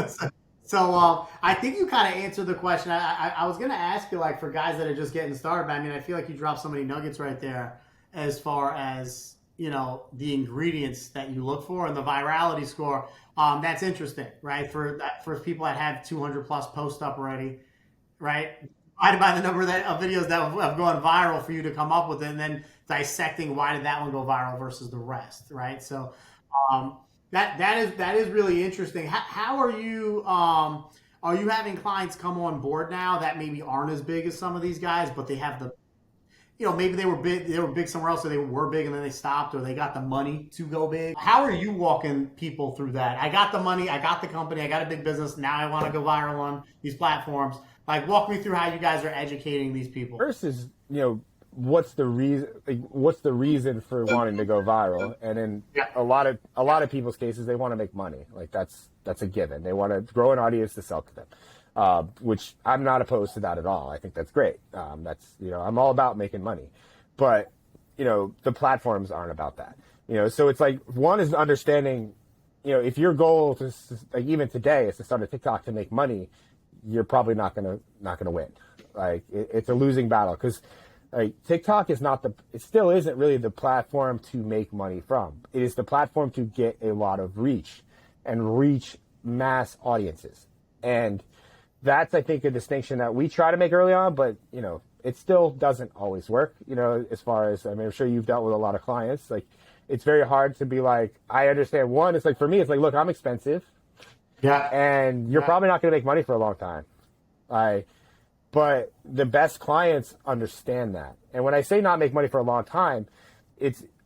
So I think you kind of answered the question. I was gonna ask you, like, for guys that are just getting started, but I mean, I feel like you dropped so many nuggets right there as far as, the ingredients that you look for and the virality score. That's interesting, right? For people that have 200 plus posts up already, right? Divided by the number of videos that have gone viral for you to come up with it, and then dissecting why did that one go viral versus the rest, right? So that is really interesting. How are you? Are you having clients come on board now that maybe aren't as big as some of these guys, but they have the, maybe they were big somewhere else, or they were big and then they stopped, or they got the money to go big? How are you walking people through that? I got the money, I got the company, I got a big business. Now I want to go viral on these platforms. Like, walk me through how you guys are educating these people. First is, what's the reason? Like, what's the reason for wanting to go viral? And in a lot of people's cases, they want to make money. Like, that's a given. They want to grow an audience to sell to them, which I'm not opposed to that at all. I think that's great. I'm all about making money, but the platforms aren't about that. So it's like, one is understanding, if your goal is, like, even today is to start a TikTok to make money, you're probably not gonna win. Like, it's a losing battle, because, like, TikTok it still isn't really the platform to make money from. It is the platform to get a lot of reach and reach mass audiences. And that's, I think, a distinction that we try to make early on, but, it still doesn't always work, as far as, I mean, I'm sure you've dealt with a lot of clients. Like, it's very hard to be like, I understand. One, it's like, for me, it's like, look, I'm expensive. Yeah. And you're probably not going to make money for a long time. But the best clients understand that. And when I say not make money for a long time,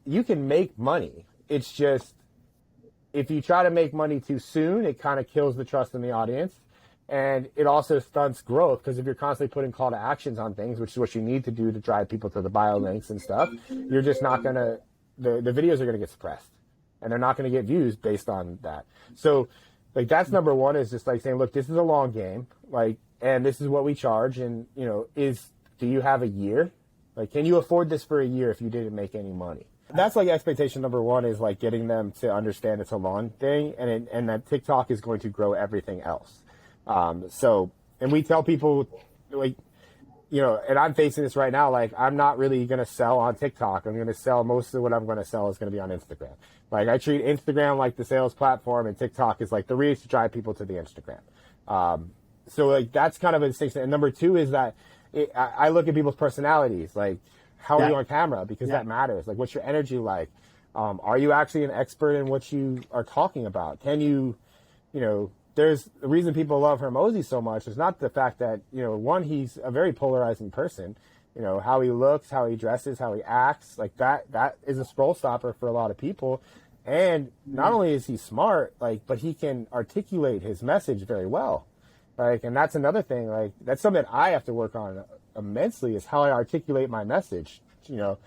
you can make money. It's just, if you try to make money too soon, it kind of kills the trust in the audience. And it also stunts growth, because if you're constantly putting call to actions on things, which is what you need to do to drive people to the bio links and stuff, you're just not going to, the videos are going to get suppressed. And they're not going to get views based on that. So, like, that's number one, is just like saying, look, this is a long game, like, and this is what we charge. And, do you have a year? Like, can you afford this for a year if you didn't make any money? That's, like, expectation number one, is, like, getting them to understand it's a long thing, and that TikTok is going to grow everything else. And we tell people, like, and I'm facing this right now, like, I'm not really going to sell on TikTok. I'm going to sell, most of what I'm going to sell is going to be on Instagram. Like, I treat Instagram like the sales platform, and TikTok is like the reach to drive people to the Instagram. So, like, that's kind of a distinction. And number two is that I look at people's personalities. Like, how are you on camera? Because that matters. Like, what's your energy like? Are you actually an expert in what you are talking about? Can you, there's the reason people love Hormozy so much is not the fact that, one, he's a very polarizing person. How he looks, how he dresses, how he acts, like that is a scroll stopper for a lot of people. And not only is he smart, like, but he can articulate his message very well. Like, and that's another thing. Like, that's something I have to work on immensely is how I articulate my message. You know,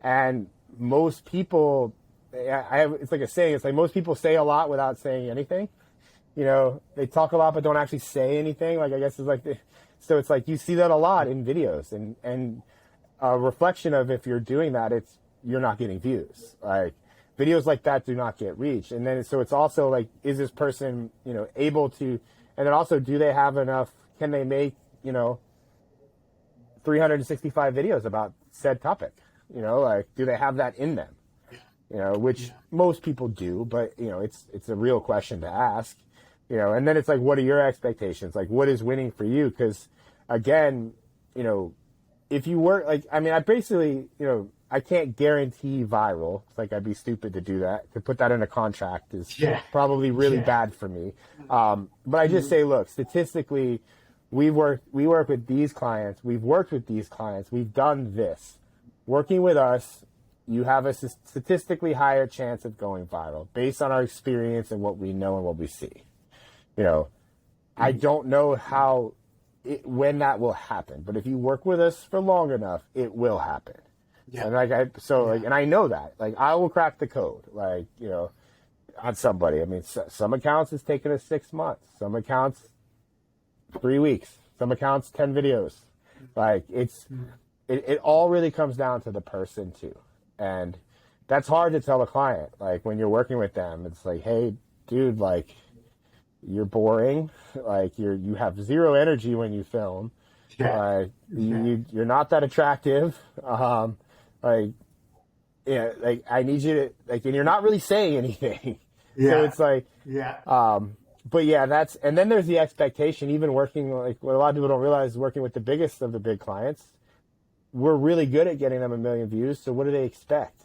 and most people, it's like a saying. It's like most people say a lot without saying anything. You know, they talk a lot but don't actually say anything. Like, I guess it's like, so it's like you see that a lot in videos, and a reflection of if you're doing that, it's you're not getting views. Like videos like that do not get reach, and then so it's also like, is this person, you know, able to, and then also do they have enough? Can they make, you know, 365 videos about said topic? You know, like do they have that in them? You know, which most people do, but you know, it's a real question to ask. You know, and then it's like, what are your expectations? Like, what is winning for you? Because again, you know, if you work, like, I mean, I basically, you know, I can't guarantee viral. It's like, I'd be stupid to do that. To put that in a contract is probably really bad for me. But I just say, look, statistically, we work with these clients. We've worked with these clients. We've done this. Working with us, you have a statistically higher chance of going viral based on our experience and what we know and what we see. You know, I don't know when that will happen, but if you work with us for long enough, it will happen. And like, and I know that, like, I will crack the code, like, you know, on somebody. I mean, some accounts it's taken us 6 months, some accounts 3 weeks, some accounts 10 videos. Like it all really comes down to the person too. And that's hard to tell a client. Like when you're working with them, it's like, hey, dude, like, you're boring. Like you have zero energy when you film. You're not that attractive. Like, yeah, like I need you to like, and you're not really saying anything. So it's like, but yeah, and then there's the expectation, even working, like what a lot of people don't realize is working with the biggest of the big clients, we're really good at getting them 1 million views. So what do they expect?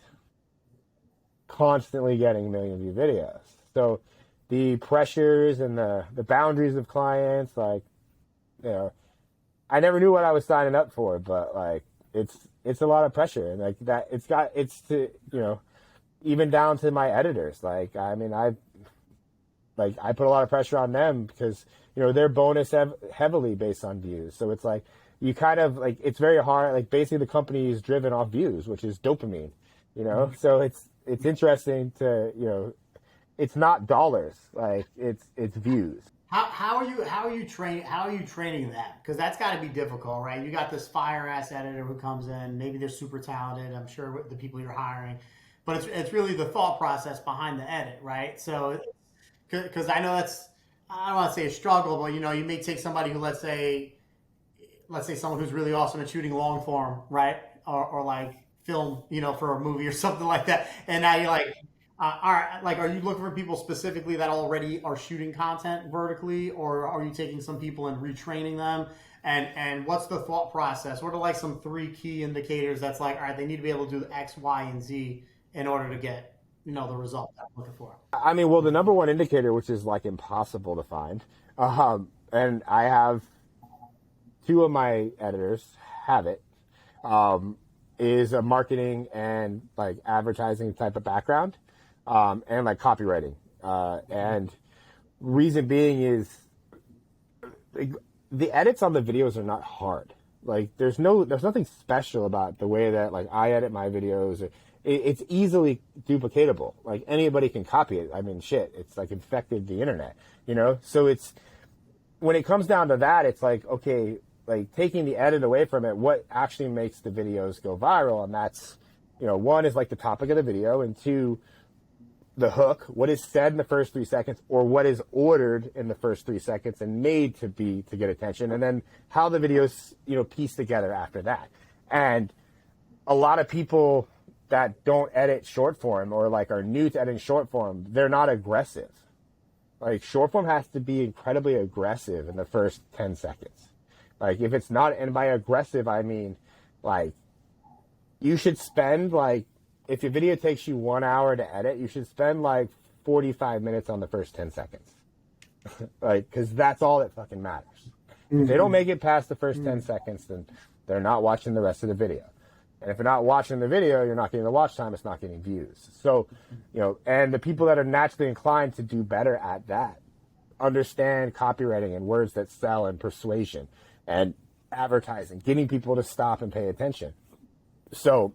Constantly getting 1 million view videos. So the pressures and the boundaries of clients, like, you know, I never knew what I was signing up for, but like, it's a lot of pressure. And like that, it's to, you know, even down to my editors. Like, I mean, I put a lot of pressure on them because, you know, they're bonus heavily based on views. So it's like, you kind of like, it's very hard. Like basically the company is driven off views, which is dopamine, you know? So it's interesting to, you know, it's not dollars, like it's views. How are you training that? Because that's got to be difficult, right? You got this fire ass editor who comes in. Maybe they're super talented. I'm sure the people you're hiring, but it's really the thought process behind the edit, right? So, because I know I don't want to say a struggle, but you know, you may take somebody who let's say someone who's really awesome at shooting long form, right? Or like film, you know, for a movie or something like that, and now you're like. Are you looking for people specifically that already are shooting content vertically, or are you taking some people and retraining them? And what's the thought process? What are like some 3 key indicators that's like, all right, they need to be able to do X, Y, and Z in order to get, you know, the result that I'm looking for? I mean, well, the number one indicator, which is like impossible to find, and I have 2 of my editors have it, is a marketing and like advertising type of background. And like copywriting. And reason being is like, the edits on the videos are not hard. Like there's nothing special about the way that like I edit my videos. It's easily duplicatable. Like anybody can copy it. I mean, shit, it's like infected the internet, you know? So it's, when it comes down to that, it's like, okay, like taking the edit away from it, what actually makes the videos go viral? And that's, you know, 1 is like the topic of the video, and 2, the hook, what is said in the first 3 seconds, or what is ordered in the first 3 seconds and made to get attention, and then how the videos, you know, piece together after that. And a lot of people that don't edit short form or like are new to editing short form, they're not aggressive. Like short form has to be incredibly aggressive in the first 10 seconds. Like if it's not, and by aggressive I mean like you should spend like, if your video takes you 1 hour to edit, you should spend like 45 minutes on the first 10 seconds. Like, because that's all that fucking matters. If they don't make it past the first 10 seconds, then they're not watching the rest of the video. And if you're not watching the video, you're not getting the watch time, it's not getting views. So, you know, and the people that are naturally inclined to do better at that understand copywriting and words that sell and persuasion and advertising, getting people to stop and pay attention. So,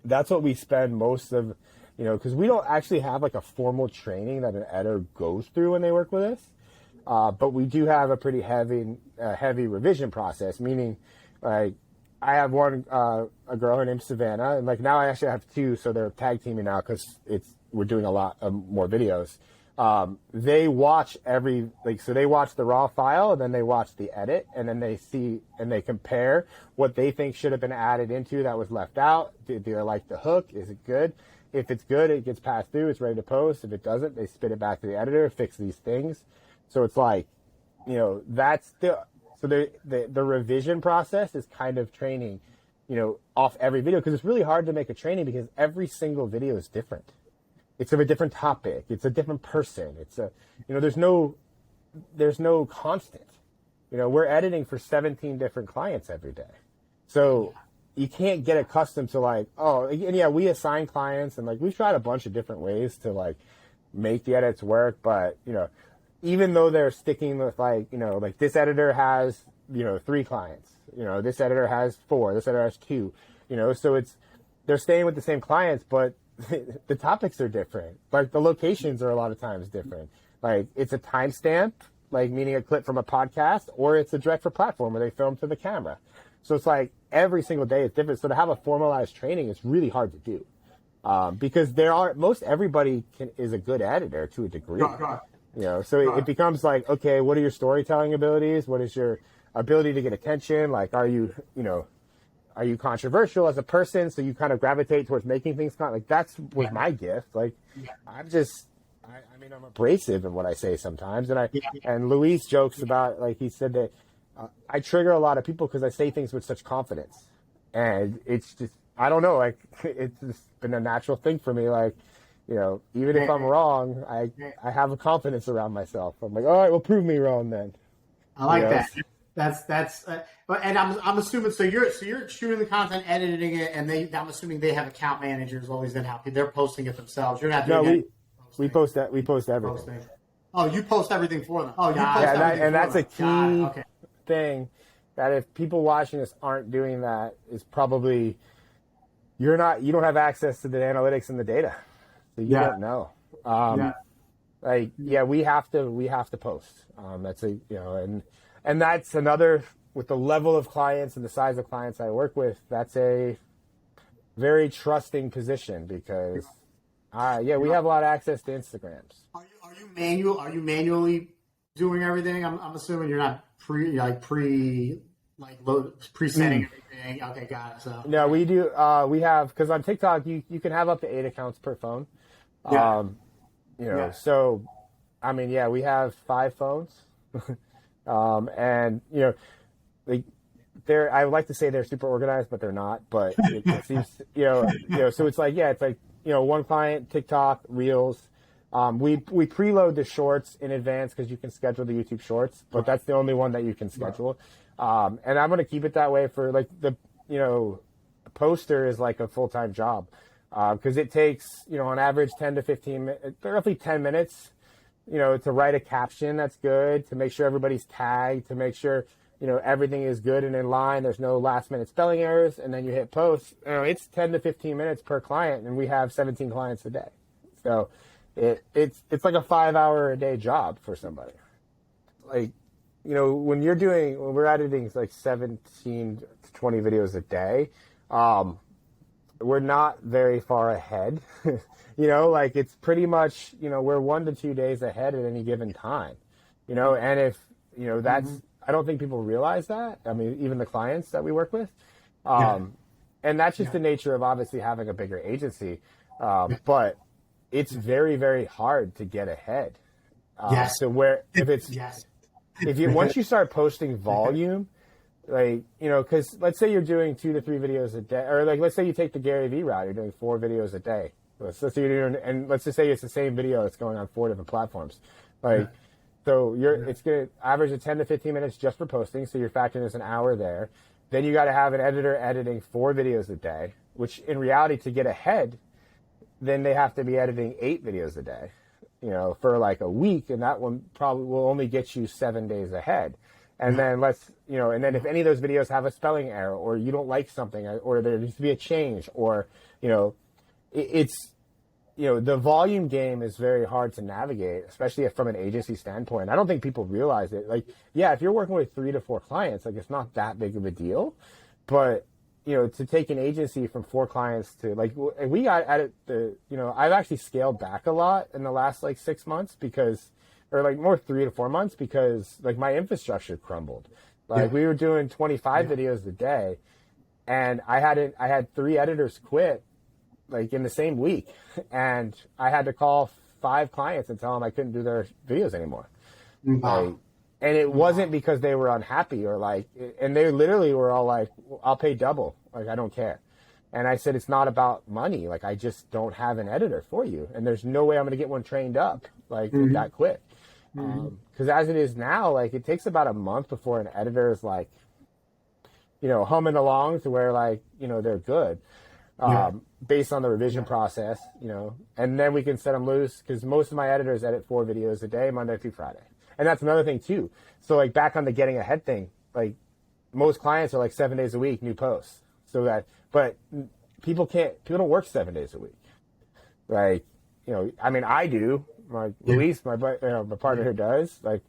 that's what we spend most of, because we don't actually have like a formal training that an editor goes through when they work with us. But we do have a pretty heavy revision process, meaning like I have one, a girl, her name's Savannah, and like now I actually have two, so they're tag teaming now because we're doing a lot of more videos. They watch so they watch the raw file and then they watch the edit and then they see and they compare what they think should have been added into that was left out. Do they like the hook? Is it good? If it's good, it gets passed through, it's ready to post. If it doesn't, they spit it back to the editor, fix these things. So it's like, that's the revision process is kind of training, off every video, because it's really hard to make a training because every single video is different. It's of a different topic. It's a different person. It's there's no constant. We're editing for 17 different clients every day. So you can't get accustomed to like, oh, and yeah, we assign clients and like we've tried a bunch of different ways to like make the edits work. But, even though they're sticking with like, like this editor has, 3 clients, this editor has 4, this editor has 2, so they're staying with the same clients, but the topics are different. Like the locations are a lot of times different. Like it's a timestamp, like meaning a clip from a podcast, or it's a direct for platform where they film to the camera. So it's like every single day is different. So to have a formalized training is really hard to do. Because everybody is a good editor to a degree. So it becomes like, okay, what are your storytelling abilities? What is your ability to get attention? Like, are you controversial as a person? So you kind of gravitate towards making things like was my gift. Like, I'm abrasive in what I say sometimes. And Luis jokes about, like, he said that I trigger a lot of people because I say things with such confidence. And it's just, I don't know, like, it's just been a natural thing for me. Like, even if I'm wrong, I have a confidence around myself. I'm like, all right, well, prove me wrong then. I like that. And I'm assuming so you're shooting the content, editing it, and I'm assuming they have account managers always that help you. They're posting it themselves. You're not doing it. We post everything. Posting. Oh, you post everything for them. Oh, you post everything. And that's a key thing that if people watching this aren't doing that, is probably you don't have access to the analytics and the data. So you don't know. We have to post. That's and that's another, with the level of clients and the size of clients I work with, that's a very trusting position because we have a lot of access to Instagrams. Are you manually doing everything? I'm assuming you're not presetting everything. Okay, got it. So no, we do. We have, because on TikTok you can have up to 8 accounts per phone. So I mean, we have 5 phones. And I would like to say they're super organized, but they're not. But it seems, so it's like one client, TikTok, Reels. We preload the shorts in advance because you can schedule the YouTube shorts, but that's the only one that you can schedule. And I'm going to keep it that way for like the poster is like a full-time job. Because it takes, on average 10 to 15 minutes, roughly 10 minutes, to write a caption that's good, to make sure everybody's tagged, to make sure, everything is good and in line, there's no last minute spelling errors, and then you hit post. It's 10 to 15 minutes per client, and we have 17 clients a day. So it's like a 5-hour a day job for somebody. Like, when we're editing like 17 to 20 videos a day, we're not very far ahead. Like it's pretty much, we're 1 to 2 days ahead at any given time, and if, that's, I don't think people realize that. I mean, even the clients that we work with, and that's just the nature of obviously having a bigger agency. But it's very, very hard to get ahead. So once you start posting volume, like, because let's say you're doing 2 to 3 videos a day, or like, let's say you take the Gary Vee route, you're doing 4 videos a day. Let's say you're doing, and let's just say it's the same video that's going on 4 different platforms. Like, so it's going to average of 10 to 15 minutes just for posting. So you're factoring there's an hour there. Then you got to have an editor editing 4 videos a day, which in reality, to get ahead, then they have to be editing 8 videos a day. for like a week, and that one probably will only get you 7 days ahead. And then and then if any of those videos have a spelling error, or you don't like something, or there needs to be a change, or, it's, the volume game is very hard to navigate, especially from an agency standpoint. I don't think people realize it. Like, yeah, if you're working with 3 to 4 clients, like, it's not that big of a deal. But, to take an agency from 4 clients to, like, we got at it, I've actually scaled back a lot in the last, like, 6 months or like more 3 to 4 months, because like my infrastructure crumbled. Like, we were doing 25 videos a day, and I had 3 editors quit like in the same week, and I had to call 5 clients and tell them I couldn't do their videos anymore. Like, and it wasn't because they were unhappy or like, and they literally were all like, I'll pay double. Like, I don't care. And I said, it's not about money. Like, I just don't have an editor for you. And there's no way I'm going to get one trained up like that quick. Because as it is now, like, it takes about a month before an editor is like, humming along to where like, they're good. Based on the revision process, and then we can set them loose, because most of my editors edit 4 videos a day, Monday through Friday. And that's another thing too. So like, back on the getting ahead thing, like, most clients are like 7 days a week, new posts. But people don't work 7 days a week. Like, I mean, I do. Luis, my partner here does. Like,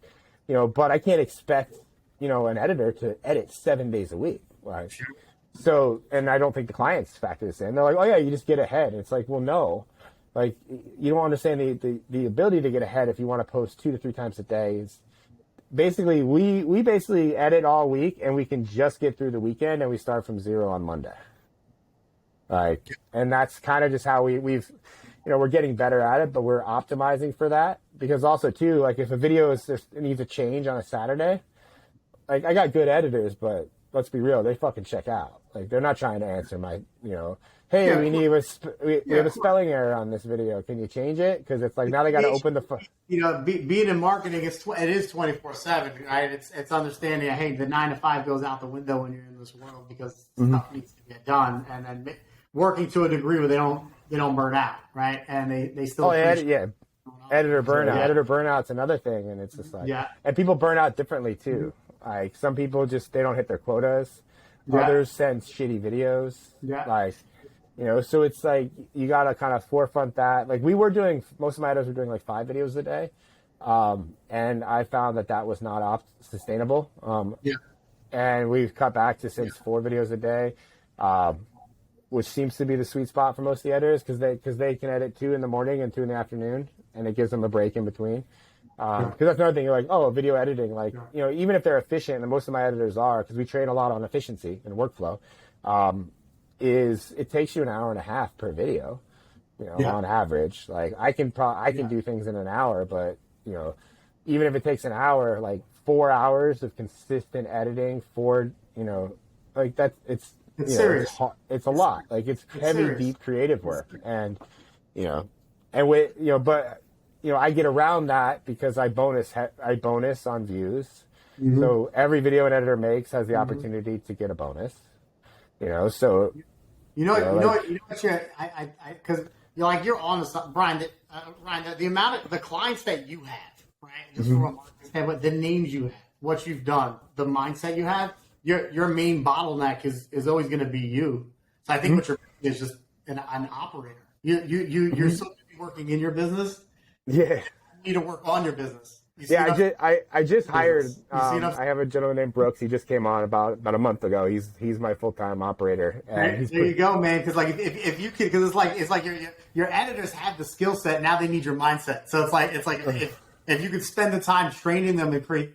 but I can't expect, an editor to edit 7 days a week. Right? Sure. So, and I don't think the clients factor this in. They're like, oh yeah, you just get ahead. And it's like, well, no. Like, you don't understand the ability to get ahead if you want to post 2 to 3 times a day. Is basically, we basically edit all week, and we can just get through the weekend, and we start from 0 on Monday. Like, and that's kind of just how we've, we're getting better at it, but we're optimizing for that. Because also too, like, if a video needs a change on a Saturday, like, I got good editors, but let's be real, they fucking check out. Like, they're not trying to answer my, hey, we have a spelling error on this video. Can you change it? Because it's like, now they got to open the. Being in marketing, it is 24/7, right? It's understanding. Hey, the 9 to 5 goes out the window when you're in this world, because stuff needs to get done, and then working to a degree where they don't burn out, right? And they still. Editor burnout. So, editor burnout's another thing, and it's just like, and people burn out differently too. Like, some people they don't hit their quotas. Others send shitty videos. Like, so it's like, you got to kind of forefront that. Like, most of my editors were doing like 5 videos a day. And I found that was not sustainable. And we've cut back to 4 videos a day, which seems to be the sweet spot for most of the editors, because they can edit 2 in the morning and 2 in the afternoon, and it gives them a break in between. Because that's another thing. You're like, oh, video editing, like, even if they're efficient, and most of my editors are, because we train a lot on efficiency and workflow, it takes you an hour and a half per video, on average. Like, I can do things in an hour, but even if it takes an hour, like 4 hours of consistent editing like it's serious. It's a lot. Like, it's heavy, serious, deep creative work, and but I get around that because I bonus on views. So every video an editor makes has the opportunity to get a bonus. So because you're on the Brian. The amount of the clients that you have, right? Just from a marketing standpoint, the names you have, what you've done, the mindset you have. Your main bottleneck is always going to be you. So I think what you're is just an operator. You're so busy working in your business. Yeah, you need to work on your business. I just hired. I have a gentleman named Brooks. He just came on about a month ago. He's my full-time operator. And there you go, man. Because like if you could, because it's like your editors have the skill set. Now they need your mindset. So it's like if you could spend the time training them and create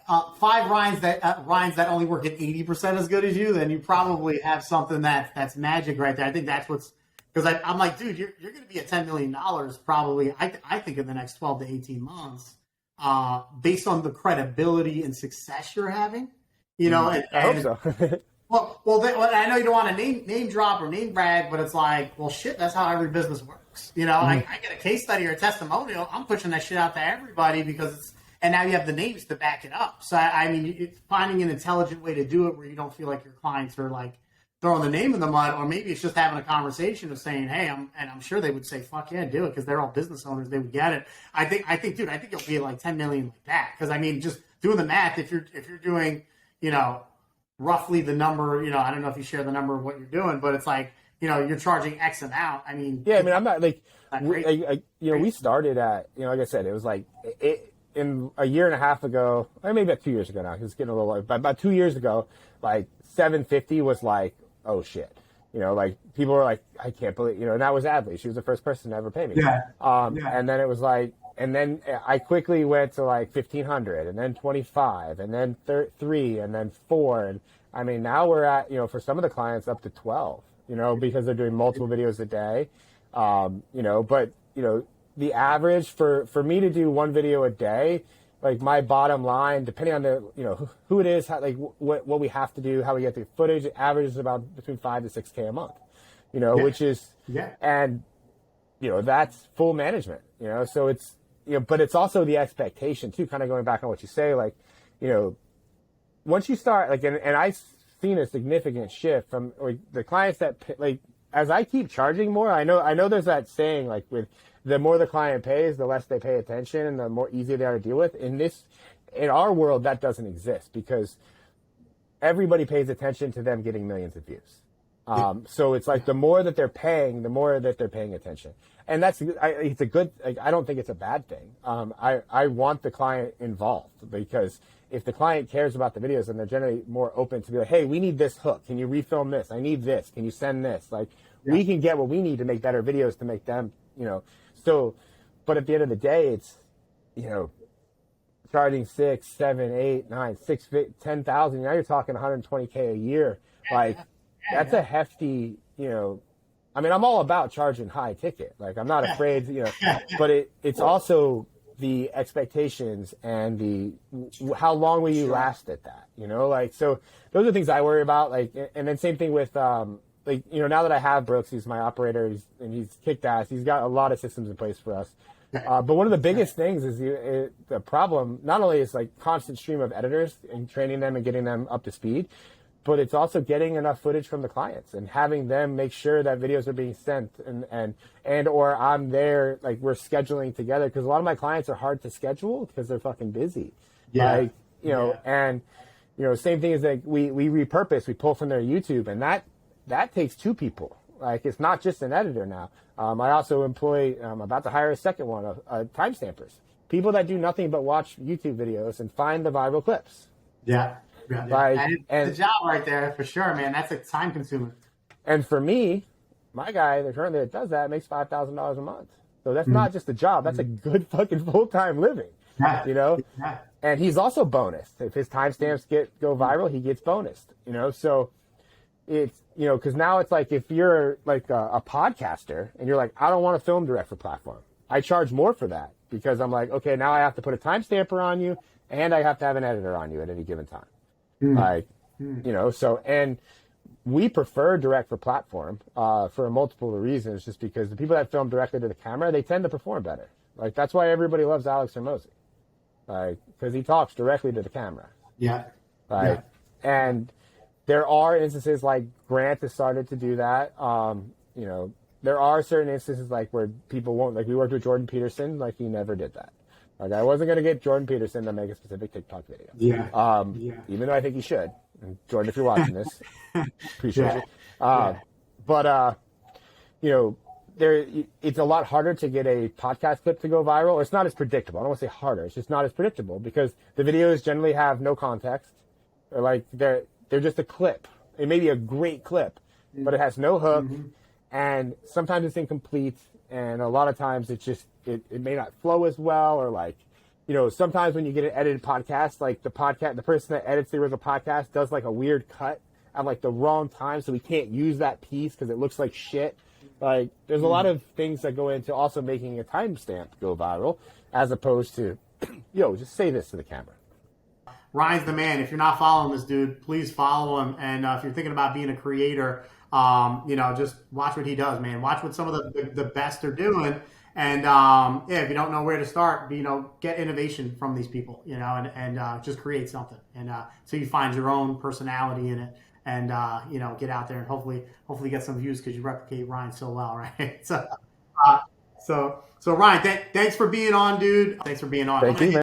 5 Ryans that only work at 80% as good as you, then you probably have something that's magic right there. I think that's what's. Because I'm like, dude, you're going to be at $10 million probably, I think, in the next 12 to 18 months, based on the credibility and success you're having. I hope so. I know you don't want to name drop or name brag, but it's like, well, shit, that's how every business works. I get a case study or a testimonial, I'm pushing that shit out to everybody and now you have the names to back it up. So, I mean, it's finding an intelligent way to do it where you don't feel like your clients are like, throwing the name in the mud, or maybe it's just having a conversation of saying, "Hey," I'm sure they would say, "Fuck yeah, do it," because they're all business owners. They would get it. Dude, I think you'll be like 10 million like that. Because I mean, just doing the math, if you're doing, roughly the number, I don't know if you share the number of what you're doing, but it's like, you're charging X amount. I mean, yeah, I mean, I'm not like, we started at, like I said, it was like in a year and a half ago, or maybe about 2 years ago now. It's getting a little, but about 2 years ago, like 750 was like, oh shit. Like people were like, I can't believe, and that was Adley. She was the first person to ever pay me. Yeah. And then it was like, and then I quickly went to like 1,500 and then 25 and then 3 and then 4. And I mean, now we're at, for some of the clients up to 12, because they're doing multiple videos a day. But, the average for me to do one video a day, like my bottom line, depending on the, who it is, how, like what we have to do, how we get the footage, it averages about between 5 to 6K a month, which is, and, that's full management, so it's, but it's also the expectation too, kind of going back on what you say, like, once you start, like, and I've seen a significant shift from like, the clients that, like, as I keep charging more, I know there's that saying, like, with the more the client pays, the less they pay attention and the more easy they are to deal with. In our world, that doesn't exist because everybody pays attention to them getting millions of views. So it's like the more that they're paying, the more that they're paying attention. And it's a good, like, I don't think it's a bad thing. I want the client involved because if the client cares about the videos, then they're generally more open to be like, hey, we need this hook. Can you refilm this? I need this. Can you send this? Like, we can get what we need to make better videos to make them, So, but at the end of the day, it's, charging 6, 7, 8, 9, 6, 10,000. Now you're talking 120K a year. Like, that's a hefty, I mean, I'm all about charging high ticket. Like, I'm not afraid, but it's also the expectations and how long will you last at that, like, so those are things I worry about. Like, and then same thing with, like, now that I have Brooks, he's my operator, he's kicked ass. He's got a lot of systems in place for us. But one of the biggest things is the problem, not only is like constant stream of editors and training them and getting them up to speed, but it's also getting enough footage from the clients and having them make sure that videos are being sent and or I'm there, like we're scheduling together. Cause a lot of my clients are hard to schedule because they're fucking busy. Yeah. Like, and, same thing is like we repurpose, we pull from their YouTube and that takes 2 people. Like, it's not just an editor now. I also employ, I'm about to hire a second one, timestampers. People that do nothing but watch YouTube videos and find the viral clips. Yeah. Like, and it's a job right there for sure, man. That's a time consumer. And for me, my guy that currently does that makes $5,000 a month. So that's not just a job. That's a good fucking full-time living, Yeah. And he's also bonused. If his timestamps go viral, he gets bonused, So it's, because now it's like if you're like a podcaster and you're like, I don't want to film direct for platform. I charge more for that because I'm like, okay, now I have to put a timestamper on you and I have to have an editor on you at any given time. Like, so, and we prefer direct for platform for multiple reasons, just because the people that film directly to the camera, they tend to perform better. Like, that's why everybody loves Alex Hermosi. Like, because he talks directly to the camera. Yeah. Like, and there are instances like Grant has started to do that. There are certain instances like where people won't, like we worked with Jordan Peterson, like he never did that. Like, I wasn't going to get Jordan Peterson to make a specific TikTok video. Even though I think he should. And Jordan, if you're watching this, appreciate it. But, it's a lot harder to get a podcast clip to go viral. Or it's not as predictable. I don't want to say harder. It's just not as predictable because the videos generally have no context. Or like they're just a clip. It may be a great clip, but it has no hook. And sometimes it's incomplete. And a lot of times it's just, it may not flow as well, or like, sometimes when you get an edited podcast, like the person that edits the original podcast does like a weird cut at like the wrong time, so we can't use that piece because it looks like shit. Like, there's a lot of things that go into also making a timestamp go viral, as opposed to, just say this to the camera. Ryan's the man. If you're not following this dude, please follow him. And if you're thinking about being a creator, just watch what he does, man. Watch what some of the best are doing. And if you don't know where to start, get innovation from these people, and just create something. And so you find your own personality in it. and get out there and hopefully get some views because you replicate Ryan so well, right? So, uh, so Ryan, thanks for being on, dude. Thanks for being on. Thank you, man.